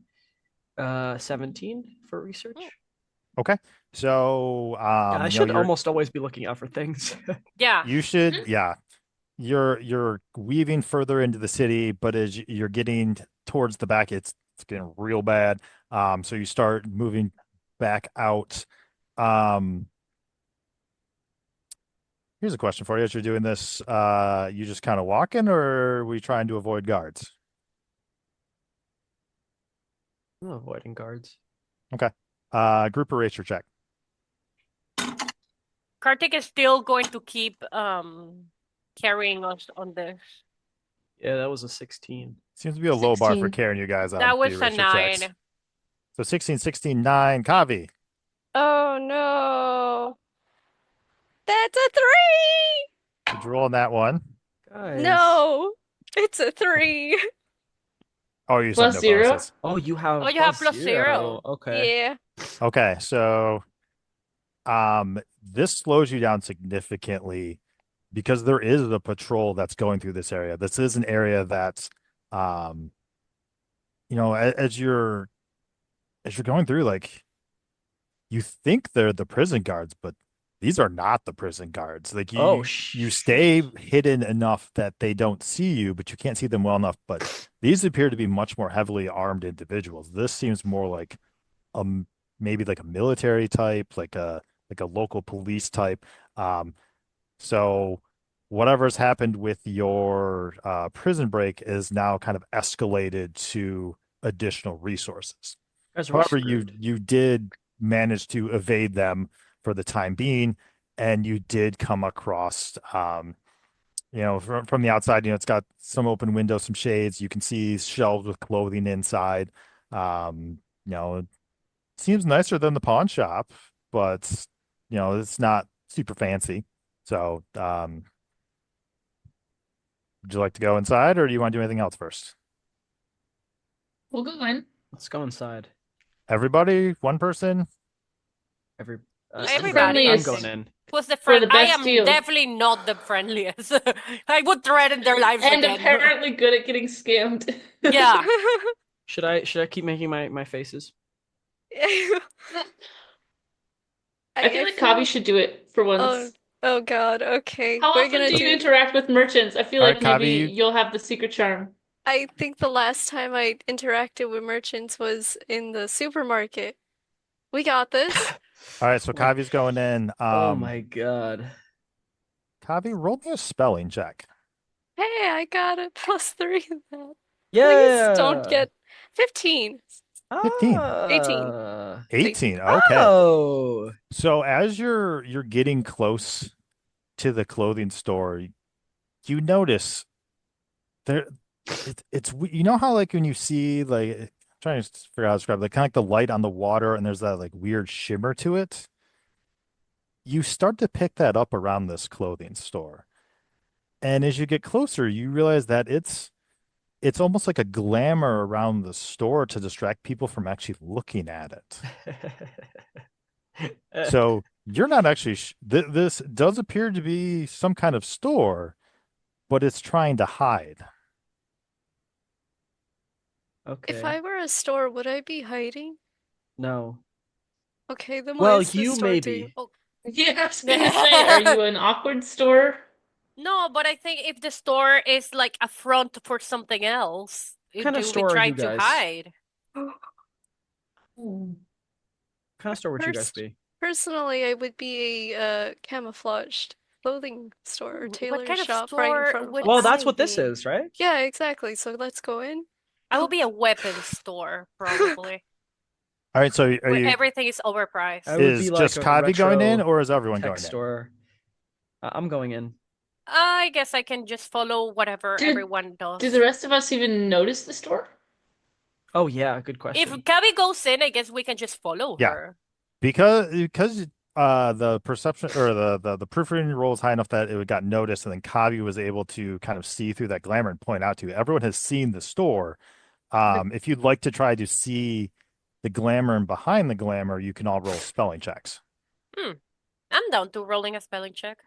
17 for research. Okay. So, I should almost always be looking out for things. Yeah. you should, yeah. You're weaving further into the city, but as you're getting towards the back, it's getting real bad. So you start moving back out. Here's a question for you. As you're doing this, you just kind of walking, or are we trying to avoid guards? I'm avoiding guards. Okay. Group eraser check. Kartik is still going to keep carrying us on this. Yeah, that was a 16. Seems to be a low bar for 16. carrying you guys on That the was a eraser 9. checks. So 16, 16, 9. Kavi. Oh no. That's a 3! Did you roll on that one? Guys. No, it's a 3. Oh, you Plus said no 0? bonuses. Oh, you have Oh, you have plus 0. Okay. Yeah. Okay, so this slows you down significantly because there is a patrol that's going through this area. This is an area that's as you're going through, like, you think they're the prison guards, but these are not the prison guards. Like, you stay hidden enough that they don't see you, but you can't see them well enough. But these appear to be much more heavily armed individuals. This seems more like maybe like a military type, like a local police type. So whatever's happened with your prison break is now kind of escalated to additional resources. Guys, we're However, screwed. you did manage to evade them for the time being, and you did come across from the outside, it's got some open windows, some shades. You can see shelves with clothing inside. It seems nicer than the pawn shop, but it's not super fancy. So, would you like to go inside, or do you want to do anything else first? We'll go in. Let's go inside. Everybody, one person. Everybody. I'm Friendliest. going in. Was the For the I best am deal. definitely not the friendliest. I would threaten their lives And again. apparently good at getting scammed. Yeah. Should I keep making my faces? I feel like Kavi should do it for once. Oh God, okay. How We're often gonna do you interact with merchants? I feel All like right, maybe Kavi. you'll have the secret charm. I think the last time I interacted with merchants was in the supermarket. We got this. All right, so Kavi's going in. Oh my god. Kavi, roll me a spelling check. Hey, I got a +3 in that. Yeah. Please don't get 15. 15. 18. 18. Okay. Oh. So as you're getting close to the clothing store, you notice it's how, like, when you see, like, I'm trying to figure out how to describe it, like, kind of like the light on the water and there's that, like, weird shimmer to it. You start to pick that up around this clothing store. And as you get closer, you realize that it's almost like a glamour around the store to distract people from actually looking at it. So you're not actually this does appear to be some kind of store, but it's trying to hide. Okay. If I were a store, would I be hiding? No. Okay, then Well, why is the you store maybe. doing... Oh, Yeah, I was gonna say, are you an awkward store? No, but I think if the store is like a front for something else, Kind of do store we are try you to guys? hide? What kind of store would you guys First- be? Personally, I would be a camouflaged clothing store or What tailor kind of shop right in store front of would us. Well, that's I what this be? is, right? Yeah, exactly. So let's go in. I will be a weapons store, probably. All right, so are Where you everything is overpriced. I would is be like just a Kavi going in, retro or is everyone tech going in? store. I'm going in. I guess I can just follow whatever Do- everyone does. Do the rest of us even notice the store? Oh yeah, good If question. Kabi goes in, I guess we can just follow Yeah. her. Because the perception or the proofreading roll is high enough that it got noticed, and then Kavi was able to kind of see through that glamour and point out to you. Everyone has seen the store. If you'd like to try to see the glamour and behind the glamour, you can all roll spelling checks. I'm down to rolling a spelling check.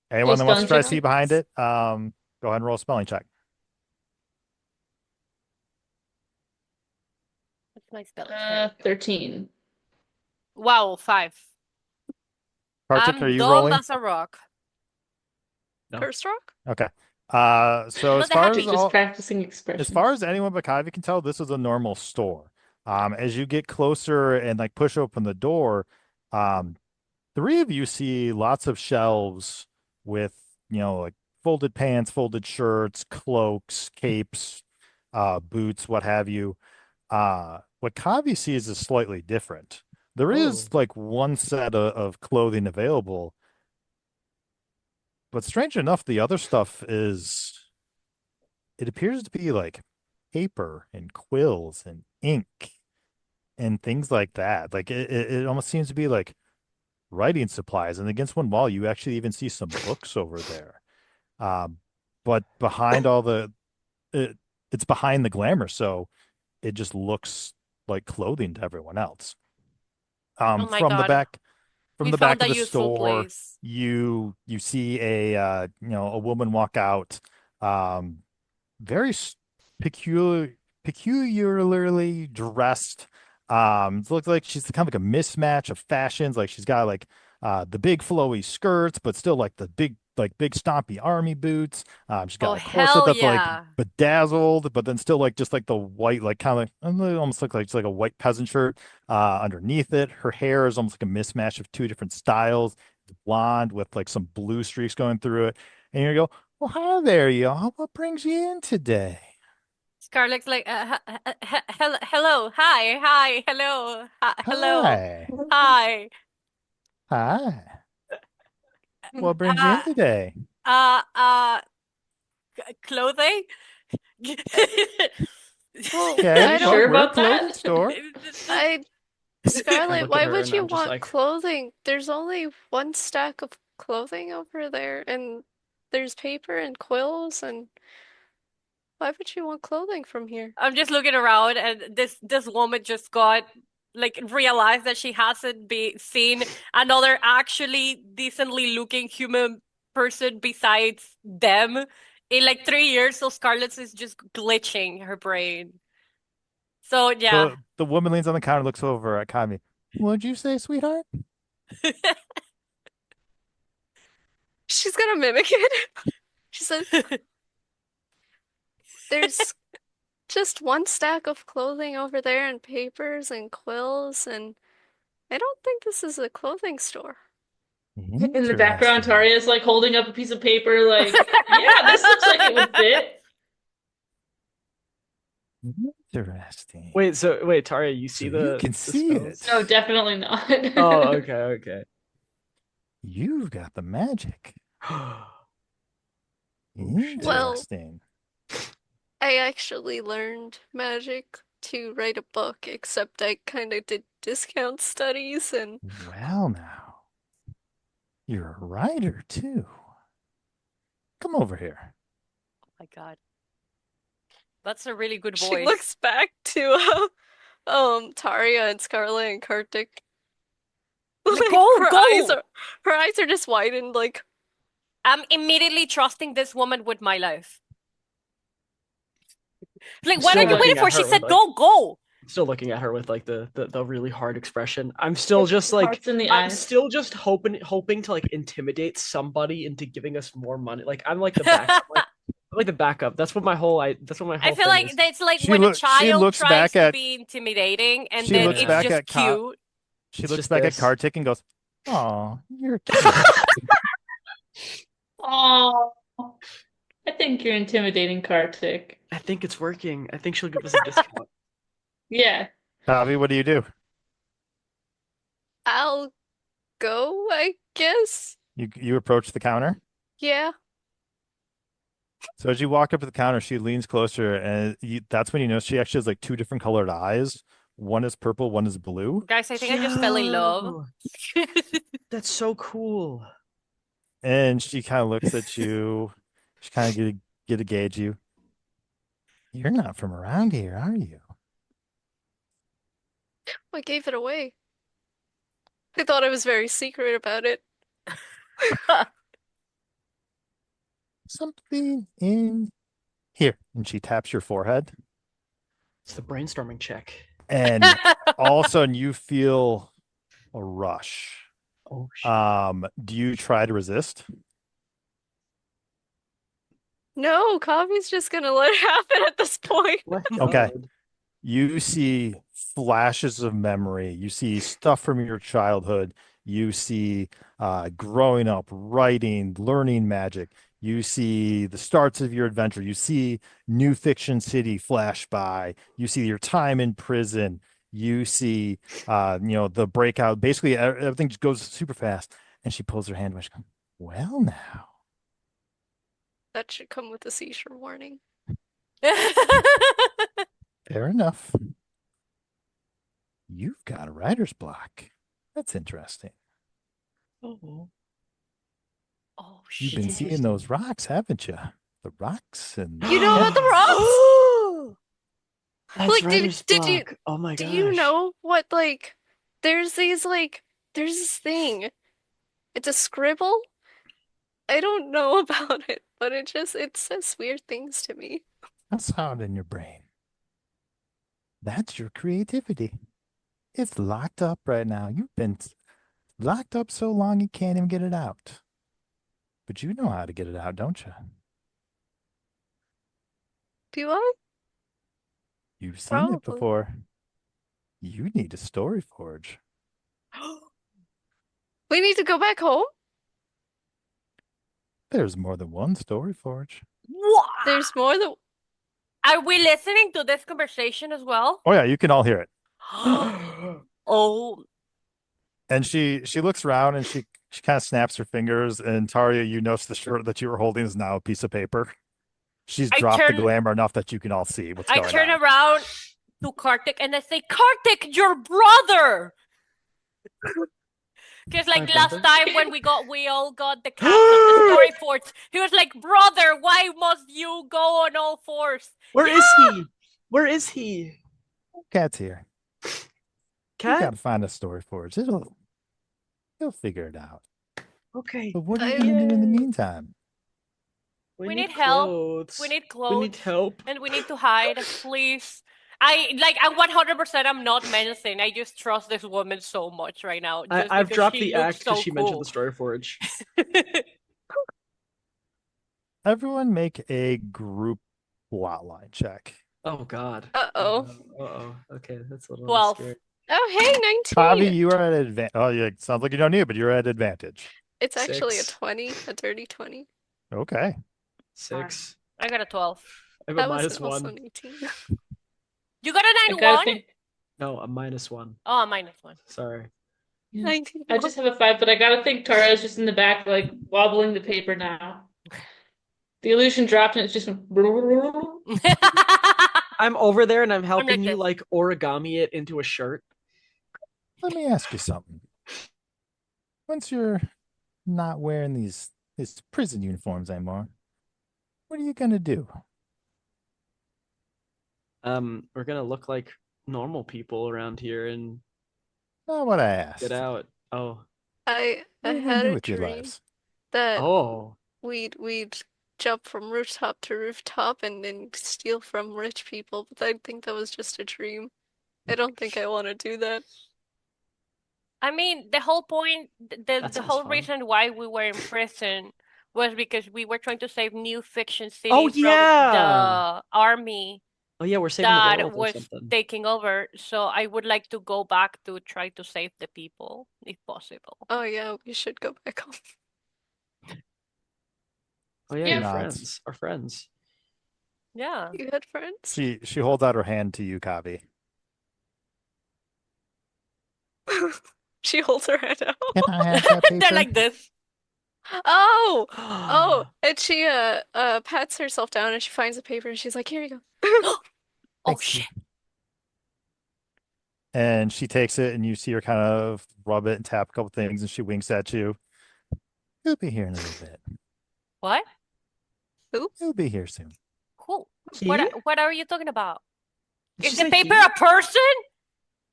Anyone that wants to try to spelling see check? behind it, go ahead and roll a spelling check. What's my spelling check? 13. Wow, 5. Kartik, I'm are you dumb rolling? as a rock. No. Curse rock? Okay. So Not as that far happy. as Just all, practicing expressions. as far as anyone but Kavi can tell, this is a normal store. As you get closer and, like, push open the door, three of you see lots of shelves with, like folded pants, folded shirts, cloaks, capes, boots, what have you. What Kavi sees is slightly different. There is Oh. like one set of clothing available, but strange enough, the other stuff it appears to be like paper and quills and ink and things like that. Like it almost seems to be like writing supplies. And against one wall, you actually even see some books over there. But behind all it's behind the glamour, so it just looks like clothing to everyone else. Oh my From the God. back We the found back of a the useful store, place. you see a woman walk out, um, very peculiarly dressed. It looks like she's kind of like a mismatch of fashions. Like she's got like the big flowy skirts, but still like the big stompy army boots. She's got Oh, a corset hell that's like yeah. bedazzled, but then still like just like the white, like kind of like almost look like it's like a white peasant shirt underneath it. Her hair is almost like a mismatch of two different styles. It's blonde with like some blue streaks going through it. And you go, well, hi there, y'all. What brings you in today? Scarlet's like, hello, hi, hello, hello, Hi. hi. Hi. What brings you in Uh, today? uh, uh, clothing? Well, Okay, You I well, don't. sure we're a about clothing that? store. I I Scarlet, look at why her would and you I'm just want like, clothing? There's only one stack of clothing over there, and there's paper and quills, and why would you want clothing from here? I'm just looking around, and this woman just got like realized that she hasn't be seen another actually decently looking human person besides them in like 3 years. So Scarlett's is just glitching her brain. So yeah. The woman leans on the counter, looks over at Kami. What'd you say, sweetheart? She's gonna mimic it. She said, "There's just one stack of clothing over there, and papers and quills, and I don't think this is a clothing store." In the background, Interesting. Taria's like holding up a piece of paper, like, yeah, this looks like it would fit. Interesting. wait, Taria, you see So you the can the see it. spells? No, definitely not. Oh, okay. You've got the magic. Oh shit. Well, Interesting. I actually learned magic to write a book, except I kind of did discount studies and Well, now, you're a writer too. Come over here. My God. That's a really good she voice. looks back to Taria and Scarlet and Kartik. Like Go, her eyes are just widened like I'm immediately trusting this woman with my life. Like, I'm what are still you waiting looking for? at She her with said, like go. still looking at her with like the really hard expression. I'm still just like Hearts in the I'm eyes. still just hoping to like intimidate somebody into giving us more money. Like I'm like the backup. I'm like the backup. That's what my whole I feel thing like is. that's like She when a look. She child looks tries back to at. be intimidating and She then looks it's Yeah. back just at. cute. She It's looks just back at this. Kartik and goes, "Oh, you're cute." Oh, I think you're intimidating, Kartik. I think it's working. I think she'll give us a discount. Yeah. Tavi, what do you do? I'll go, I guess. You approach the counter. Yeah. So as you walk up to the counter, she leans closer, and that's when you notice she actually has like two different colored eyes. One is purple, one is blue. Guys, I think I just fell in love. Yo, that's so cool. And she kind of looks at you. She kind of get a gauge you. You're not from around here, are you? I gave it away. I thought I was very secret about it. Something in here. And she taps your forehead. It's the brainstorming check. And all of a sudden you feel a rush. Oh shit. Do you try to resist? No, Coffee's just gonna let it happen at this point. Okay. You see flashes of memory. You see stuff from your childhood. You see growing up, writing, learning magic. You see the starts of your adventure. You see New Fiction City flash by. You see your time in prison. You see, the breakout. Basically, everything just goes super fast. And she pulls her hand away. She goes, well, now. That should come with a seizure warning. Fair enough. You've got a writer's block. That's interesting. Oh, Oh You've shit. been seeing those rocks, haven't you? The rocks and You know about the rocks? That's Like, writer's did you block. Oh my do gosh. you know what there's this thing. It's a scribble. I don't know about it, but it says weird things to me. a sound in your brain. That's your creativity. It's locked up right now. You've been locked up so long you can't even get it out. But you know how to get it out, don't you? Do I? You've seen it Probably. before. You need a story forge. We need to go back home? There's more than one story forge. What? There's more than Are we listening to this conversation as well? Oh yeah, you can all hear it. Oh, And she looks around and she kind of snaps her fingers. And Taria, you notice the shirt that you were holding is now a piece of paper. She's I dropped the turn- glamour enough that you can all see what's I going turn on. around to Kartik and I say, Kartik, your brother! Because like My last brother? time when we all got the cast of the story forts, he was like, brother, why must you go on all fours? Where is he? Where is he? Cat's here. You Cat? gotta find a story forge. He'll figure it out. Okay. But what are you I- gonna do in the Yay. meantime? We need help. clothes. We need We clothes. need help. And we need to hide, please. I'm 100%. I'm not menacing. I just trust this woman so much right now. Just I've because dropped she the looks act because so she mentioned cool. the story forge. Everyone make a group plotline check. Oh God. Uh-oh. Uh-oh. Okay, that's a little 12. scary. Oh, hey, Bobby, 19. you are at advantage. Oh, yeah, sounds like you don't need it, but you're at advantage. It's actually a 6. 20, a dirty 20. Okay. 6. I got a 12. I have a That was minus also 1. an 18. You got a I 9 gotta 1? think. No, a minus 1. Oh, a minus 1. Sorry. 19. I just have a 5, but I gotta think Tara's just in the back, like wobbling the paper now. The illusion dropped and it's just went. I'm over there and I'm helping like you this. like origami it into a shirt. Let me ask you something. Once you're not wearing these prison uniforms anymore, what are you gonna do? We're gonna look like normal people around here and Not what I asked. get out. Oh. I What are you gonna had do a with your dream lives? that Oh. we'd jump from rooftop to rooftop and steal from rich people, but I think that was just a dream. I don't think I want to do that. I mean, the whole point, That the sounds whole fun. reason why we were in prison was because we were trying to save New Fiction City Oh, from yeah! the army Oh yeah, we're saving the that werewolf or was something. taking over. So I would like to go back to try to save the people, if possible. Oh yeah, we should go back home. Oh yeah, Yeah. your Nods. friends. Our friends. Yeah. You had friends? She holds out her hand to you, Kavi. She holds her hand out. Can I have that paper? They're like this. Oh! Oh! And she pats herself down and she finds a paper and she's like, here you go. Oh Thanks, you. shit. And she takes it, and you see her kind of rub it and tap a couple things, and she winks at you. He'll be here in a little bit. What? He'll be here soon. Cool. He? What are you talking about? Did Is she the say paper he? a person?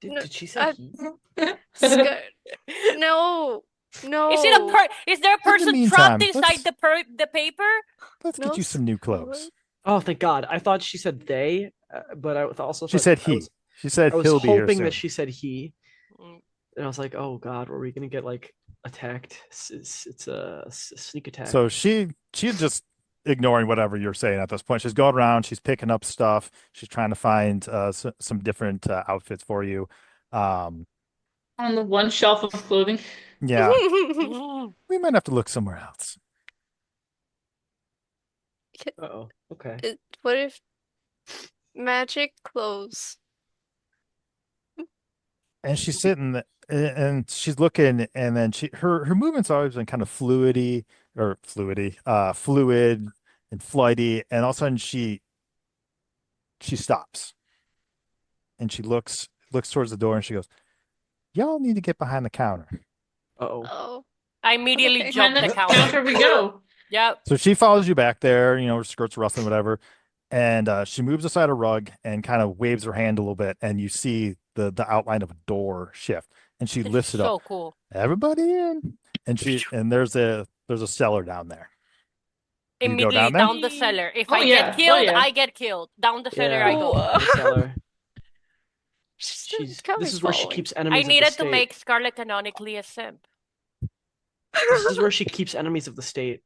Did she say I- he? Scar- No. No. Is it is there a person meantime, trapped inside the paper? Let's No, get you some new Scarlet. clothes. Oh, thank God. I thought she said they, but I also She thought said I he. was, She said I was he'll be here hoping soon. that she said he, Mm. and I was like, oh God, were we gonna get like attacked? It's a sneak attack. So she's just ignoring whatever you're saying at this point. She's going around. She's picking up stuff. She's trying to find some different outfits for you. On the one shelf of clothing. Yeah, Mm. we might have to look somewhere else. Oh, okay. What if magic clothes? And she's sitting and she's looking, and then her movements always been kind of fluid and flighty, and all of a sudden she stops and she looks towards the door and she goes, "Y'all need to get behind the counter." Uh-oh. Oh, I immediately Okay. jump Behind the the counter. counter we go. Yep. So she follows you back there, her skirts rustling, whatever, and she moves aside a rug and kind of waves her hand a little bit, and you see the outline of a door shift, and she It's lifts it up. so cool. Everybody in, and there's a cellar down there. You go Immediately down there? down the cellar. If Oh, I yeah. get Oh, killed, yeah. I get killed. Down the cellar I Yeah. go. Oh, The cellar. she's This is where she keeps enemies I of the needed to state. make Scarlet canonically a simp. This is where she keeps enemies of the state.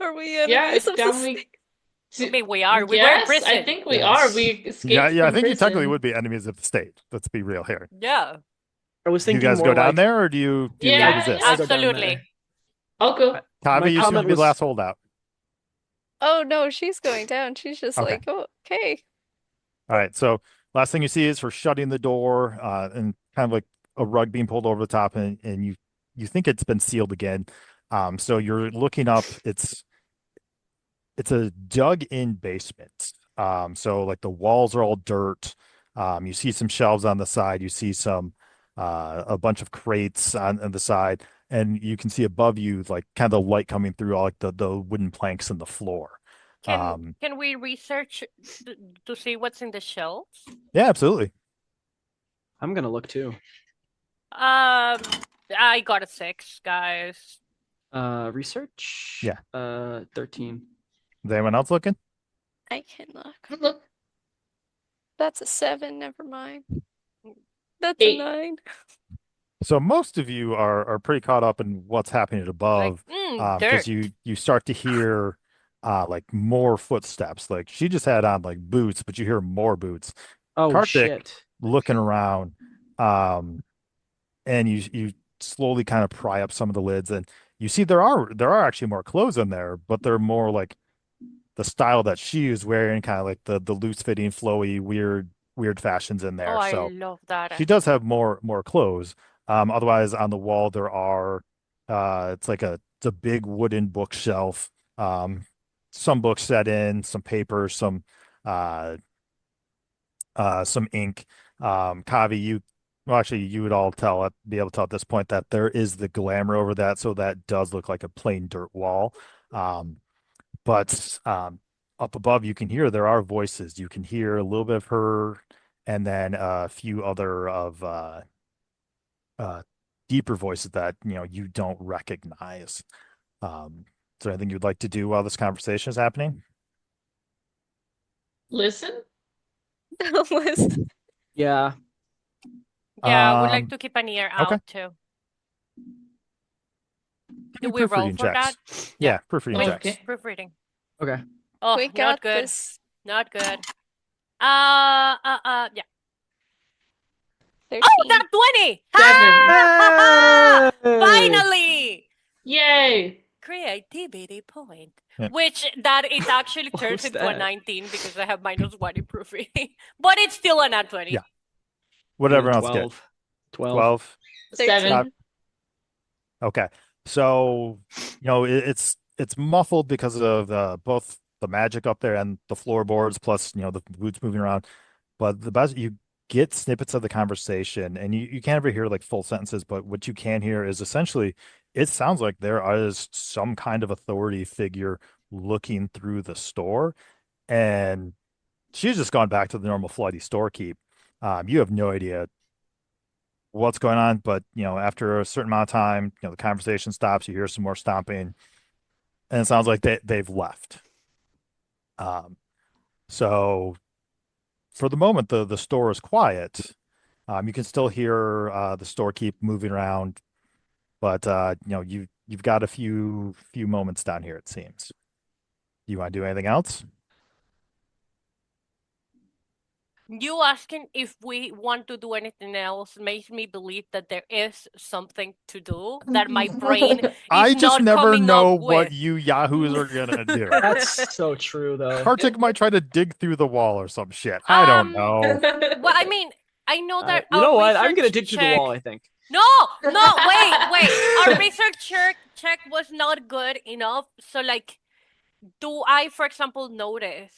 Are we Yeah, enemies it's of the definitely. state? I mean, we are. We were in Yes, prison. I think we Yes. are. We escaped Yeah, I from think you technically prison. would be enemies of the state. Let's be real here. Yeah. I was Do you thinking guys more go down like there, or do you Yeah, resist? I'll go down Absolutely. there. I'll go. Tavi, My you seem to comment be the was- last holdout. Oh no, she's going down. She's just Okay. like, oh, okay. All right. So last thing you see is her shutting the door, and kind of like a rug being pulled over the top, and you think it's been sealed again. So you're looking up. It's a dug-in basement. So like the walls are all dirt. You see some shelves on the side. You see some a bunch of crates on the side, and you can see above you like kind of the light coming through all like the wooden planks in the floor. Can we research to see what's in the shelves? Yeah, absolutely. I'm gonna look too. I got a 6, guys. Research. Yeah. 13. Is anyone else looking? I can look. Look. That's a 7. Never mind. That's 8. a 9. So most of you are pretty caught up in what's happening above, because Dirt. you start to hear like more footsteps. Like she just had on like boots, but you hear more boots Oh Karthik. shit. looking around, and you slowly kind of pry up some of the lids, and you see there are actually more clothes in there, but they're more like the style that she is wearing, kind of like the loose fitting, flowy, weird fashions in there. Oh, I So love that. she does have more clothes. Otherwise on the wall there are it's a big wooden bookshelf. Some books set in, some paper, some ink. Kavi, actually you would all be able to tell at this point that there is the glamour over that, so that does look like a plain dirt wall. But up above you can hear there are voices. You can hear a little bit of her, and then a few other of deeper voices that you don't recognize. Is there anything you'd like to do while this conversation is happening? Listen. Listen. Yeah. Yeah, I would like Um, to keep an ear okay. out too. Give Do me we roll proofreading for that? checks. Yeah, proofreading Oh, checks. okay. Proofreading. Okay. Oh, We not got good. this. Not good. Yeah. 13. Oh, that 20! 7. Finally! Yay. Creativity point. Yeah. Which that it actually What turns was into a that? 19 because I have -1 in proofreading. But it's still a nat 20. Yeah. Whatever And else then get. 12. 12. 7. Okay. So, it's muffled because of both the magic up there and the floorboards, plus, the boots moving around. But the best, you get snippets of the conversation, and you can't ever hear like full sentences, but what you can hear is essentially it sounds like there is some kind of authority figure looking through the store, and she's just gone back to the normal flighty storekeep. You have no idea what's going on, but after a certain amount of time, the conversation stops, you hear some more stomping, and it sounds like they've left. So for the moment, the store is quiet. You can still hear the storekeep moving around, but you've got a few moments down here, it seems. Do you want to do anything else? You asking if we want to do anything else makes me believe that there is something to do that my brain is I just not never coming know up what with. you yahoos are gonna do. That's so true, though. Kartik might try to dig through the wall or some shit. I don't know. Well, I mean, I know that You know our what? I'm gonna research dig through the check- wall, I think. No, wait. Our research check was not good enough. So, like, do I, for example, notice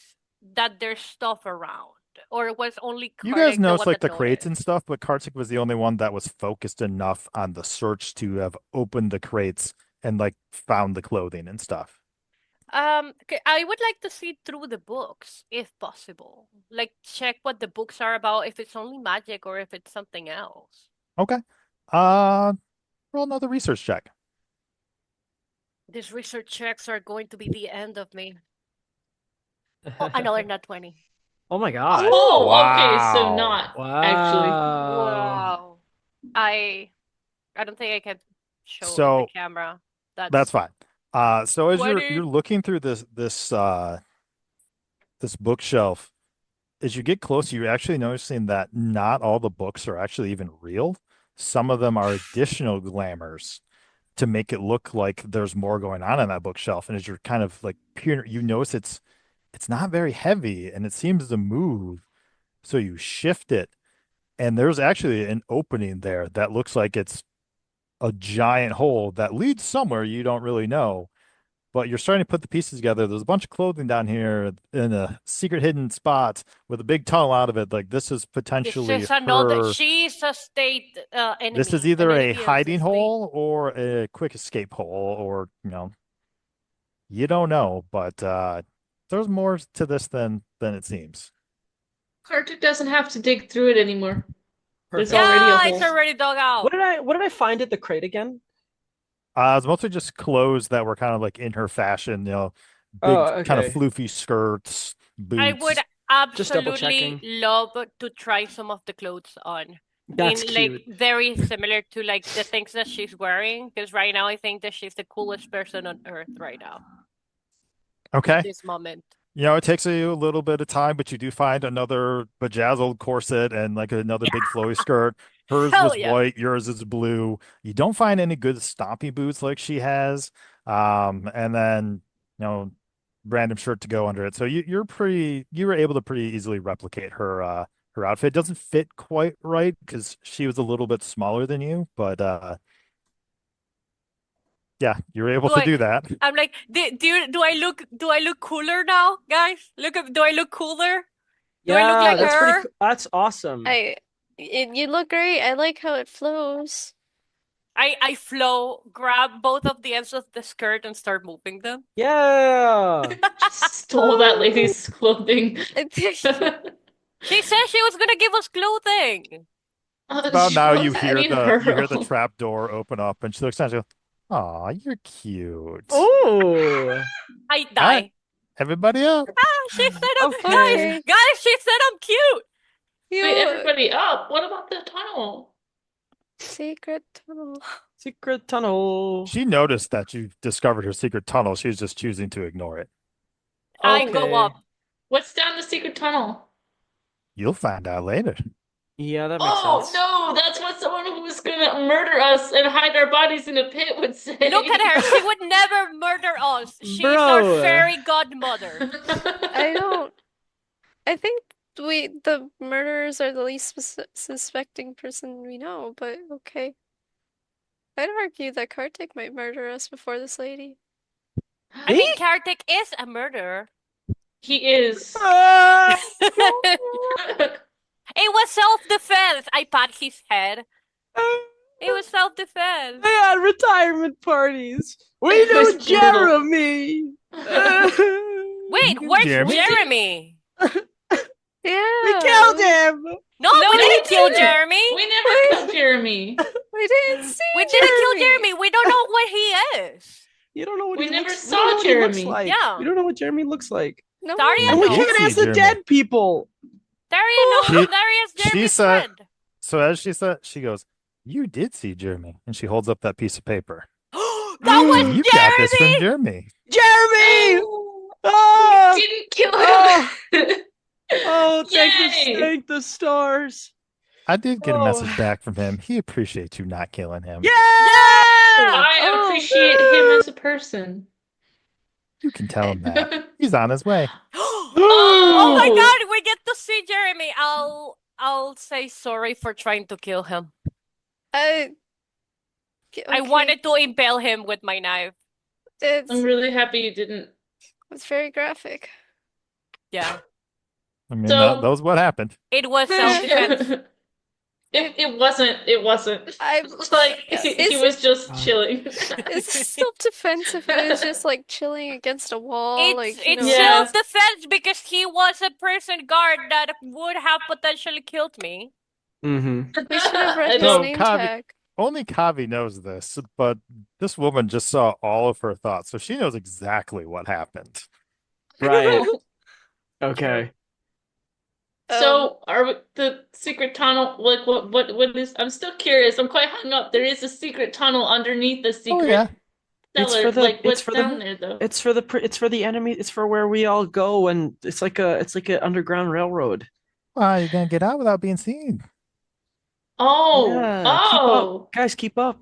that there's stuff around? Or was only You guys Kartik the noticed one like that the crates noticed? and stuff, but Kartik was the only one that was focused enough on the search to have opened the crates and like found the clothing and stuff. Okay, I would like to see through the books, if possible. Like, check what the books are about, if it's only magic or if it's something else. Okay. Roll another research check. These research checks are going to be the end of me. Oh, another nat 20. Oh my god. Oh, okay, so Wow. not actually. Wow. I don't think I can show So, the camera. That's fine. So as you're 20. looking through this bookshelf, as you get closer, you're actually noticing that not all the books are actually even real. Some of them are additional glamours to make it look like there's more going on in that bookshelf. And as you're kind of like you notice it's not very heavy and it seems to move. So you shift it, and there's actually an opening there that looks like it's a giant hole that leads somewhere you don't really know. But you're starting to put the pieces together. There's a bunch of clothing down here in a secret hidden spot with a big tunnel out of it. Like this is potentially This is another. her. She's a state enemy. This is either an a enemy of the hiding state. hole or a quick escape hole, or you don't know. But there's more to this than it seems. Kartik doesn't have to dig through it anymore. There's Perfect. already a Yeah, hole. it's already dug out. What did I find at the crate again? It's mostly just clothes that were kind of like in her fashion, big Oh, kind of okay. floofy skirts, I boots. would Just double absolutely checking. love to try some of the clothes on. That's Like cute. very similar to like the things that she's wearing. Because right now I think that she's the coolest person on earth right now. Okay. At this moment. It takes you a little bit of time, but you do find another bejazzled corset and like another big flowy skirt. Hers Hell was yeah. white, yours is blue. You don't find any good stompy boots like she has. And then, random shirt to go under it. So you were able to pretty easily replicate her outfit. It doesn't fit quite right because she was a little bit smaller than you, but yeah, you were able to do that. I'm like, do I look cooler now, guys? Do I look cooler? Do I look like that's her? That's awesome. You look great. I like how it flows. I grab both of the ends of the skirt and start moving them. Yeah. Stole that lady's clothing. She said she was gonna give us clothing. About now you I hear mean, the trap door open up and she looks down and she goes, "Aw, you're cute." Oh. I die. Alright. Everybody up. She said I'm Okay. guys, she said I'm cute. Wait, everybody up. What about the tunnel? Secret tunnel. Secret tunnel. She noticed that you discovered her secret tunnel. She was just choosing to ignore it. I go Okay. up. What's down the secret tunnel? You'll find out later. Yeah, that makes Oh sense. no, that's what someone who was gonna murder us and hide our bodies in a pit would say. Look at her. She would never murder us. She's Bro. our fairy godmother. I think the murderers are the least suspecting person we know, but okay. I'd argue that Kartik might murder us before this lady. I mean, Kartik is a murderer. He is. Ah! It was self-defense. I pat his head. It was self-defense. They had retirement parties. We It knew was brutal. Jeremy. Wait, where's Jeremy? Jeremy? Yeah. We killed him. No, we didn't kill Jeremy. We never killed Jeremy. We didn't see We didn't kill Jeremy. We don't know what he is. You don't know what We he never looks, saw we don't know what he looks Jeremy. like. Yeah. We don't know what Jeremy looks like. No. Daria And we knows. can't see ask the Jeremy. dead people. Daria knows. She- Daria's she Jeremy's said- friend. So as she said, she goes, "You did see Jeremy," and she holds up that piece of paper. That was You got this from Jeremy. Jeremy. Jeremy! Oh, Oh, we didn't kill him. oh, Oh, Yay! thank the stars. I did get a Oh. message back from him. He appreciates you not killing him. Yeah! I Oh, appreciate him as a person. You can tell him that. He's on his way. Oh my god, we get to see Jeremy. I'll say sorry for trying to kill him. I I wanted to impale him with my knife. It's I'm really happy you didn't. very graphic. Yeah. I mean, So- that was what happened. It was self-defense. It wasn't. It wasn't. I Like Is he was just chilling. It's self-defense if it was just like chilling against a wall, It's like you know. Yeah. self-defense because he was a prison guard that would have potentially killed me. Mm-hmm. We should have read his No, name Kavi- tag. Only Kavi knows this, but this woman just saw all of her thoughts, so she knows exactly what happened. Right. Okay. So are we, the secret tunnel? Like what is? I'm still curious. I'm quite hung up. There is a secret tunnel underneath the secret yeah. It's cellar. for the- Like it's what's for the- down there though? It's for the enemy. It's for where we all go, and it's like an underground railroad. Well, you're gonna get out without being seen. Oh, Yeah, oh. Guys, keep up.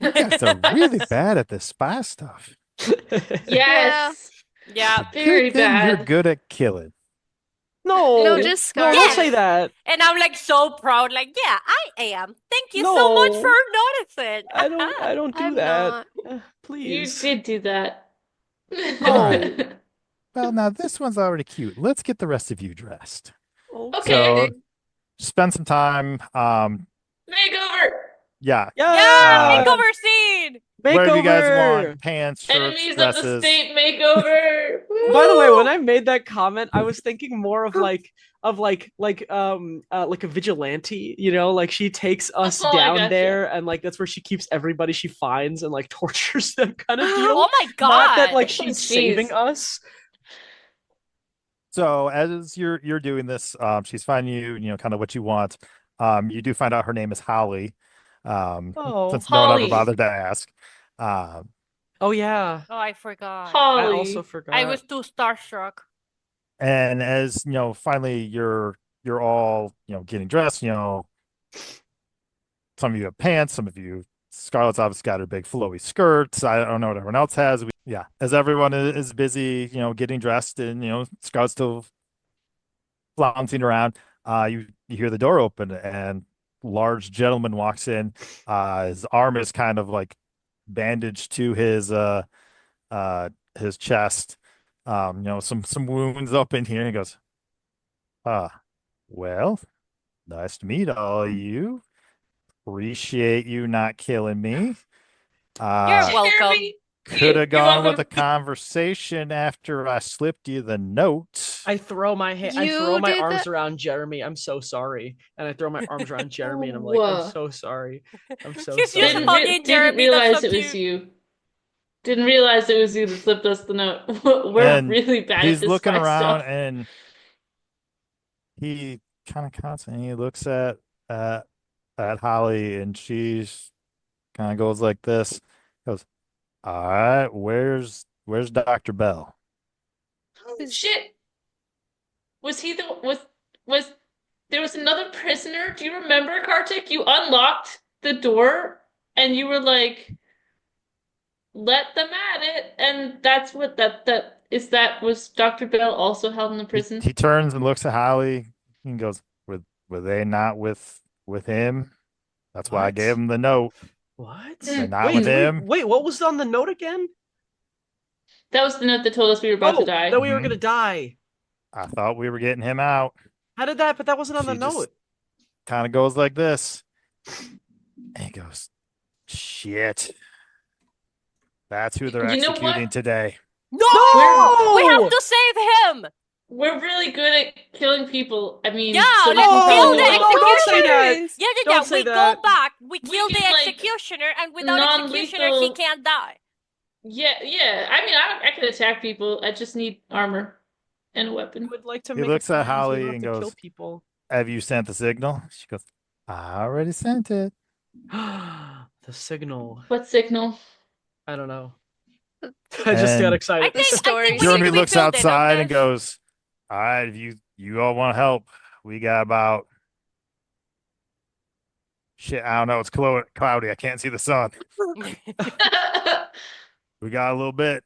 You guys are really bad at this spy stuff. Yes. Yeah. Very Good thing You're bad. good at killing. No, No, just no, Scarlet. don't say that. And I'm like so proud, like, yeah, I am. Thank you so much No. for noticing. I don't do I'm that. not. You Please. did do that. Alright. Well, now this one's already cute. Let's get the rest of you dressed. Okay. So spend some time. Makeover. Yeah. Yeah, Uh, makeover scene. Whatever you guys Makeover. want, pants, shirts, Enemies of the dresses. state makeover. By the way, Woo! when I made that comment, I was thinking more of like a vigilante, you know, like she takes us Oh, I down gotcha. there and like that's where she keeps everybody she finds and like tortures them kind of deal. Oh my god. Not that like Oh, she's jeez. saving us. So as you're doing this, she's finding you, kind of what you want. You do find out her name is Holly. Oh, Since no one ever Holly. bothered to ask. Um, oh yeah. Oh, I forgot. I Holly. also forgot. I was too starstruck. and as finally you're all getting dressed. Some of you have pants, some of you. Scarlet's obviously got her big flowy skirts. I don't know what everyone else has. Yeah, as everyone is busy, getting dressed, and Scarlet's still flouncing around. You hear the door open, and large gentleman walks in. His arm is kind of like bandaged to his chest. Some wounds up in here. He goes, well, nice to meet all of you. Appreciate you not killing me. You're Did you hear welcome. me? Could You're have gone with welcome. a conversation after I slipped you the note. I throw my You did arms that? around Jeremy. I'm so sorry, and I throw my arms around Jeremy, and I'm like, Whoa. I'm so sorry. I'm so Just sorry. Didn't, hugging didn't Jeremy, that's realize so it was cute. you. Didn't realize it was you that slipped us the note. We're And really bad He's at this looking spy around, stuff. and he kind of cuts, and he looks at Holly, and she's kind of goes like this. Goes, all right, where's Dr. Bell? Oh, shit. Was he the was there was another prisoner? Do you remember, Kartik? You unlocked the door and you were like, let them at it, and that's what was Dr. Bell also held in the prison? He turns and looks at Holly and goes, were they not with him? That's why I What? gave him the note. What? They're not Wait, with him. wait, what was on the note again? That was the note that told us we were about to die. that we were Mhm. gonna die. I thought we were getting him out. How did that? But that wasn't on the She just note. kind of goes like this. And he goes, shit. That's who they're You know what? executing today. No! No! We have to save him! We're really good at killing people. I mean, Yeah, so let's you kill know the what? don't say that. Yeah, Don't say we go that. back, we We kill the can, like, executioner, and without executioner, he non-lethal- can't die. Yeah. I mean, I can attack people. I just need armor and a I weapon. would like to He make looks a at plan so we Holly don't have and to kill goes- people. Have you sent the signal? She goes, I already sent it. The signal. What signal? I don't know. I just got And- excited. I think story. we Jeremy need to be looks filled in on outside and this. goes, all right, if you You all want help? We got about shit. I don't know. It's cloudy. I can't see the sun. We got a little bit,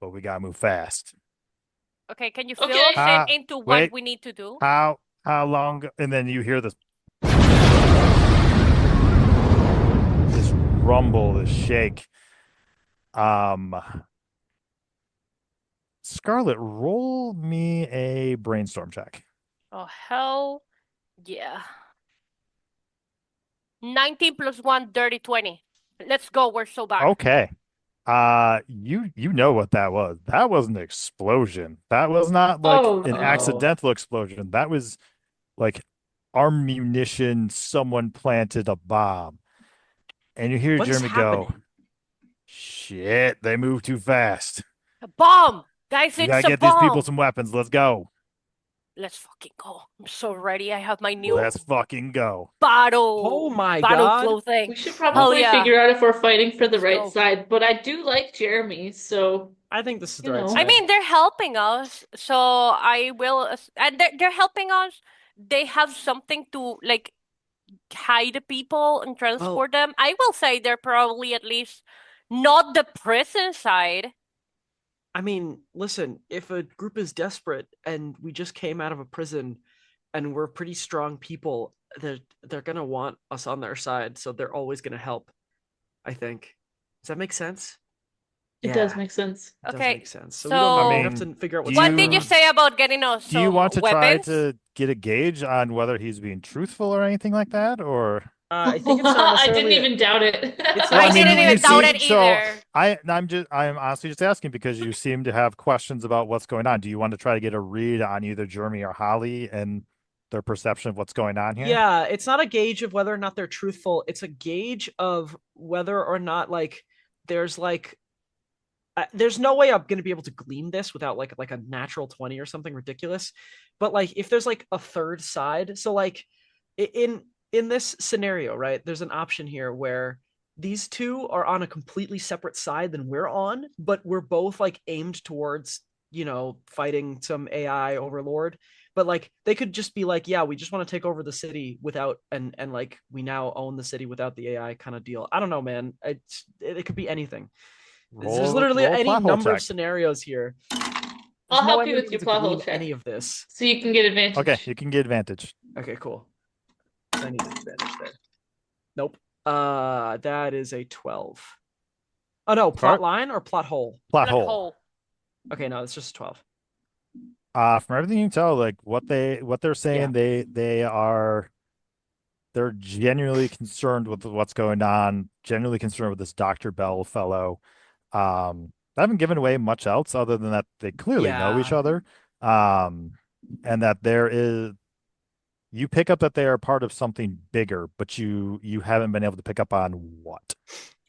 but we gotta move fast. Okay, can you fill Okay. us into what Wait. we need to do? How long? And then you hear this rumble, this shake. Scarlet, roll me a brainstorm check. Oh, hell yeah. 19 plus 1, dirty 20. Let's go. We're so back. Okay. You know what that was. That was an explosion. That was not like Oh, an no. accidental explosion. That was like ammunition, someone planted a bomb. And you hear What's Jeremy go, happening? shit, they move too fast. A bomb! Guys, You it's gotta a get these people bomb! some weapons. Let's go. Let's fucking go. I'm so ready. I have my new Let's fucking go. bottle. Oh my bottle God. clothing. We should probably yeah. figure out if we're fighting for the Let's right go. side, but I do like Jeremy, so I think this is the You right know. side. I mean, they're helping us, so I will, and they're helping us. They have something to like hide the people and transport them. I will say they're probably at least not the prison side. I mean, listen, if a group is desperate and we just came out of a prison and we're pretty strong people, they're gonna want us on their side, so they're always gonna help, I think. Does that make sense? it does make sense. It does Okay, make sense. So we don't know. so- We have to figure out what's What going did you on. say about getting us Do you some want to weapons? try to get a gauge on whether he's being truthful or anything like that? Or I think it's not I necessarily didn't even doubt it. It's I not- didn't you even doubt it so either. I'm honestly just asking because you seem to have questions about what's going on. Do you want to try to get a read on either Jeremy or Holly and their perception of what's going on here? Yeah, it's not a gauge of whether or not they're truthful. It's a gauge of whether or not there's there's no way I'm gonna be able to glean this without like a natural 20 or something ridiculous. But like if there's like a third side, so like in this scenario, right? There's an option here where these two are on a completely separate side than we're on, but we're both like aimed towards, fighting some AI overlord. But like they could just be like, yeah, we just want to take over the city without and like we now own the city without the AI kind of deal. I don't know, man. It could be anything. There's literally roll a any plot hole number of check. scenarios here. I'll There's no help way you I'm with your able to plot hole glean check. any of this. So you can get advantage. Okay, you can get advantage. Okay, cool. I need an advantage there. Nope. That is a 12. Oh no, plot line or plot hole? Plot Black hole. hole. Okay, no, it's just a 12. From everything you can tell, like what they're saying, they're genuinely concerned with what's going on, genuinely concerned with this Dr. Bell fellow. They haven't given away much else other than that they clearly know each Yeah. other. And that you pick up that they are part of something bigger, but you haven't been able to pick up on what.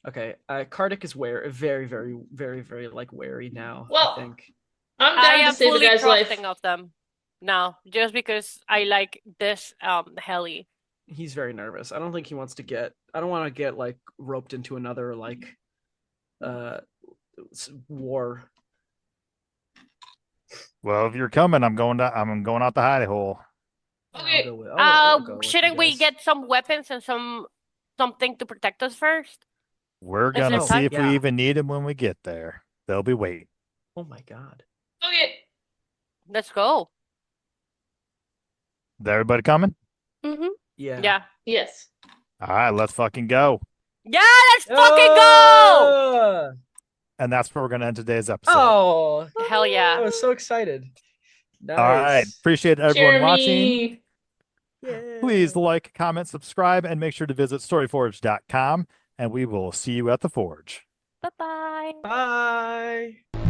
Okay, Kardik is very, very, very, very like wary now. Well, I think. I'm I down to am save the fully guy's life. trusting of them now, just because I like this heli. He's very nervous. I don't think he wants to get. I don't want to get like roped into another like, war. Well, if you're coming, I'm going out the hidey hole. Okay. I'll go with you Shouldn't we guys. get some weapons and something to protect us first? We're Is there gonna see time? if we even need them when we get there. They'll be waiting. Oh my god. Okay. Let's go. Is everybody coming? Mm-hmm. Yeah. Yeah. Yes. All right, let's fucking go. Yeah, let's fucking go! And that's where we're gonna end today's episode. Oh, Hell I yeah. was so excited. Nice. All right, appreciate everyone watching. Jeremy. Yeah. Please like, comment, subscribe, and make sure to visit storyforge.com. And we will see you at the forge. Bye-bye. Bye.